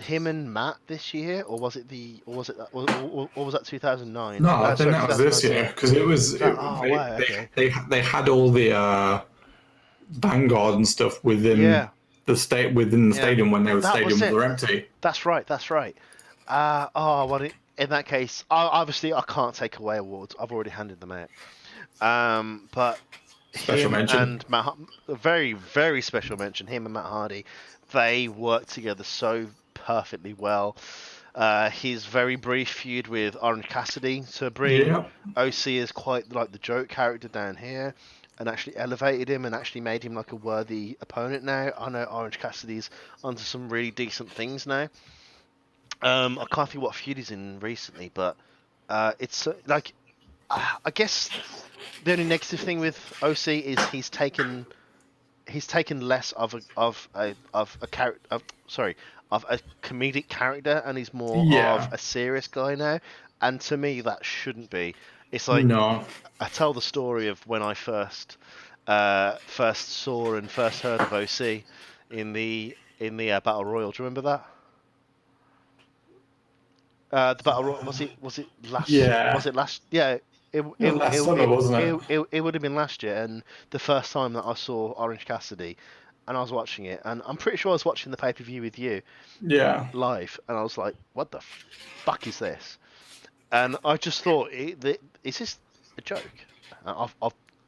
him and Matt this year, or was it or was that 2009? No, I think Sorry, that was this 2019. year because Was that? Oh wow, okay. they had all the Vanguard and stuff Yeah, within the yeah. stadium when the That was stadiums it. were empty. That's right. That's right. Well, in that case, obviously I can't take away awards. I've already handed them out. But Special him mention. and a very, very special mention. Him and Matt Hardy, they work together so perfectly well. His very brief feud with Orange Cassidy to bring Yeah, OC as quite like the joke character down here, and actually elevated him and actually made him like a worthy opponent now. I know Orange Cassidy's onto some really decent things now. I can't think what feud he's in recently, but it's like I guess the only negative thing with OC is he's taken less of a character of a comedic character, and he's more of yeah. a serious guy now. And to me, that shouldn't be. It's like No, I tell the story of when I first saw and first heard of OC in the Battle Royal. Do you remember that? The Battle Royal, was it last yeah. was it last yeah Yeah, last summer, wasn't it? it would have been last year, and the first time that I saw Orange Cassidy, and I was watching it, and I'm pretty sure I was watching the pay-per-view with you Yeah. live, and I was like, what the fuck is this? And I just thought, is this a joke?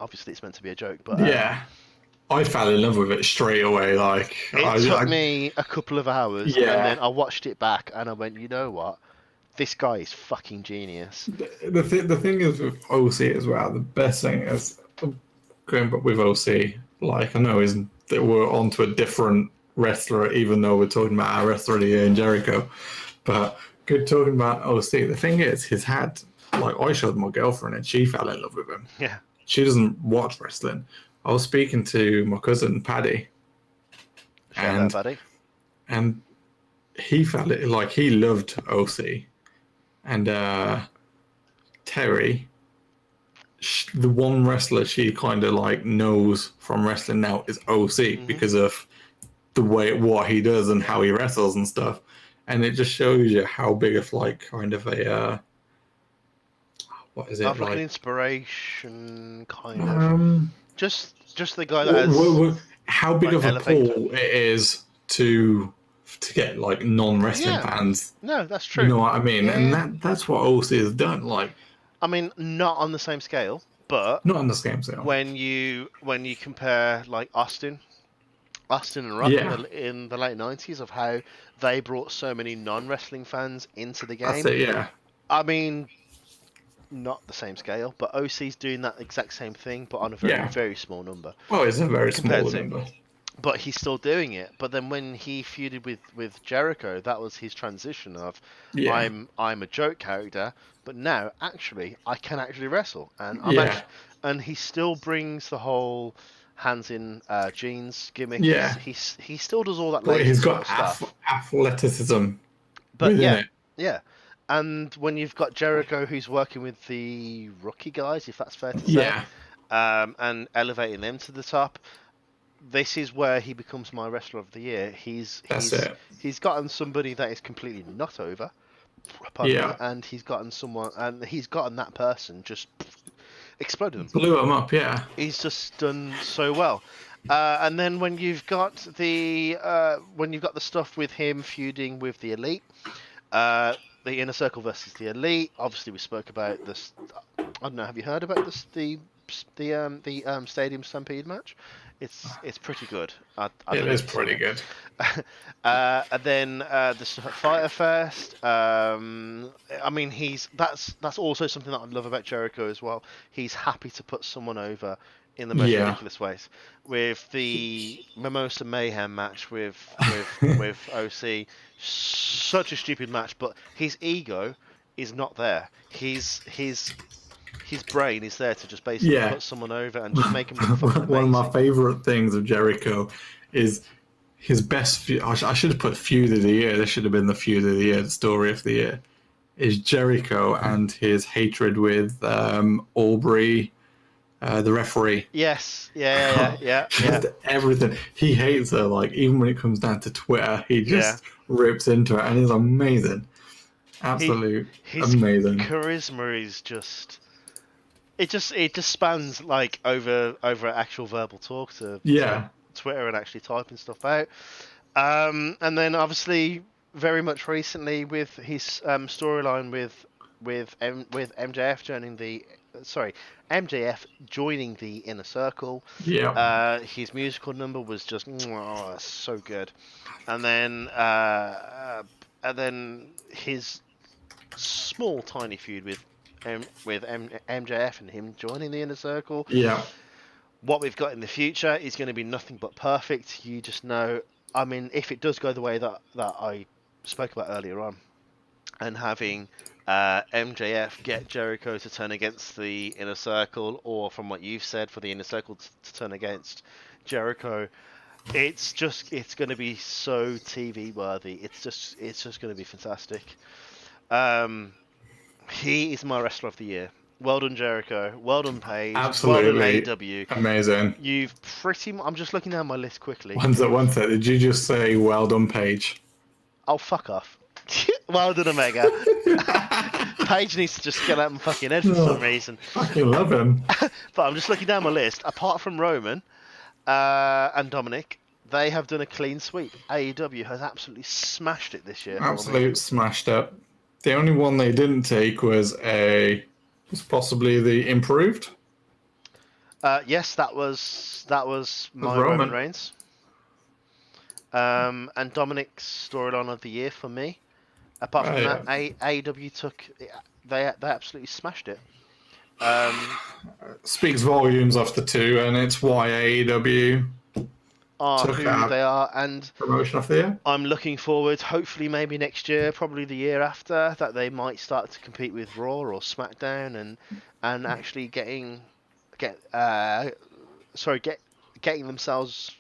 Obviously it's meant to be a joke, but Yeah. I fell in love with it straight away. Like, it took me a couple of hours, and yeah. then I watched it back, and I went, you know what? This guy is fucking genius. The thing is with OC as well. The best thing is going back with OC. Like, I know is that we're onto a different wrestler, even though we're talking about our wrestler of the year in Jericho. But good talking about OC. The thing is, his had like I showed my girlfriend, and she fell in love with him. Yeah. She doesn't watch wrestling. I was speaking to my cousin Paddy, Shout out, and buddy. and he felt it like he loved OC, and Terry, the one wrestler she kind of like knows from wrestling now is OC because of the way what he does and how he wrestles and stuff, and it just shows you how big of like kind of a what is it I've like an like inspiration, kind of. um Just the guy that has how big like of a elevator. pull it is to get like non-wrestling Yeah. fans. No, that's You true. know what I mean? And Yeah. that's what OC has done. Like, I mean, not on the same scale, but not on the game sale. when you compare like Austin and Rock Yeah, in the late 90s, of how they brought so many non-wrestling fans into the that's game. it. Yeah, I mean, not the same scale, but OC's doing that exact same thing, but on a very, yeah. very small number Well, it's a very compared small to. number. But he's still doing it. But then when he feuded with Jericho, that was his transition of Yeah, I'm a joke character, but now actually I can actually wrestle, and yeah, and he still brings the whole hands in jeans gimmick. yeah. He still does all that But lazy he's sort got of stuff. athleticism But within yeah, it. yeah. And when you've got Jericho who's working with the rookie guys, if that's fair to say, Yeah, and elevating them to the top, this is where he becomes my wrestler of the year. that's it. He's gotten somebody that is completely not over, pardon me, Yeah, and he's gotten that person just exploded him. blew him up. Yeah, He's just done so well. And then when you've got the stuff with him feuding with the Elite, the Inner Circle versus the Elite. Obviously, we spoke about this. I don't know. Have you heard about this? The Stadium Stampede match. It's pretty good. I it don't know is if you've pretty seen good. it. And then the stuff at Fighter Fest. I mean, that's also something that I love about Jericho as well. He's happy to put someone over in the most Yeah, ridiculous ways. With the Mimosa Mayhem match with OC, such a stupid match, but his ego is not there. His brain is there to just basically yeah. put someone over and just make him look fucking One of my amazing. favorite things of Jericho is his best. I should have put feud of the year. This should have been the feud of the year, the story of the year. Is Jericho and his hatred with Aubrey the referee. Yes. Yeah. Just everything. He hates her. Like even when it comes down to Twitter, he Yeah. just rips into her, and he's amazing. His Amazing. charisma is just. It just spans like over actual verbal talk to Yeah. Twitter and actually typing stuff out. And then obviously very much recently with his storyline with MJF joining the MJF joining the Inner Circle. Yeah. His musical number was just so good, and then his small tiny feud with MJF and him joining the Inner Circle. Yeah. What we've got in the future is going to be nothing but perfect. You just know. I mean, if it does go the way that I spoke about earlier on, and having MJF get Jericho to turn against the Inner Circle, or from what you've said, for the Inner Circle to turn against Jericho, it's going to be so TV worthy. It's just going to be fantastic. He is my wrestler of the year. Well done, Jericho. Well done, Paige. Absolutely. Well done, AEW. Amazing. You've I'm just looking down my list quickly. One sec. Did you just say well done, Paige? Oh, fuck off. Well done, Omega. Paige needs to just get out my fucking head for some reason. Fucking love him. But I'm just looking down my list. Apart from Roman and Dominic, they have done a clean sweep. AEW has absolutely smashed it this year. Absolutely smashed it. The only one they didn't take was possibly the improved. Yes, that was my Roman Reigns. And Dominic's storyline of the year for me. Apart from that, AEW they absolutely smashed it. Speaks volumes of the two, and it's why AEW are who they are, and promotion of the year. I'm looking forward, hopefully maybe next year, probably the year after, that they might start to compete with Raw or SmackDown and actually getting themselves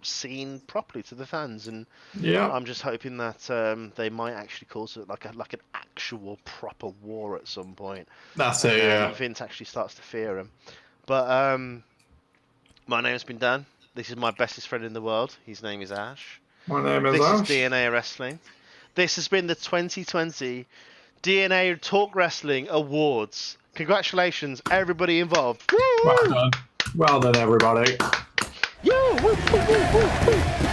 seen properly to the fans. And I'm just hoping that they might actually cause it like an actual proper war at some point. That's it. Yeah. Vince actually starts to fear him. But my name's been Dan. This is my bestest friend in the world. His name is Ash. My name is This Ash. is DNA Wrestling. This has been the 2020 DNA Talk Wrestling Awards. Congratulations, everybody involved. Well done. Well done, everybody. Yeah, woo, woo, woo, woo.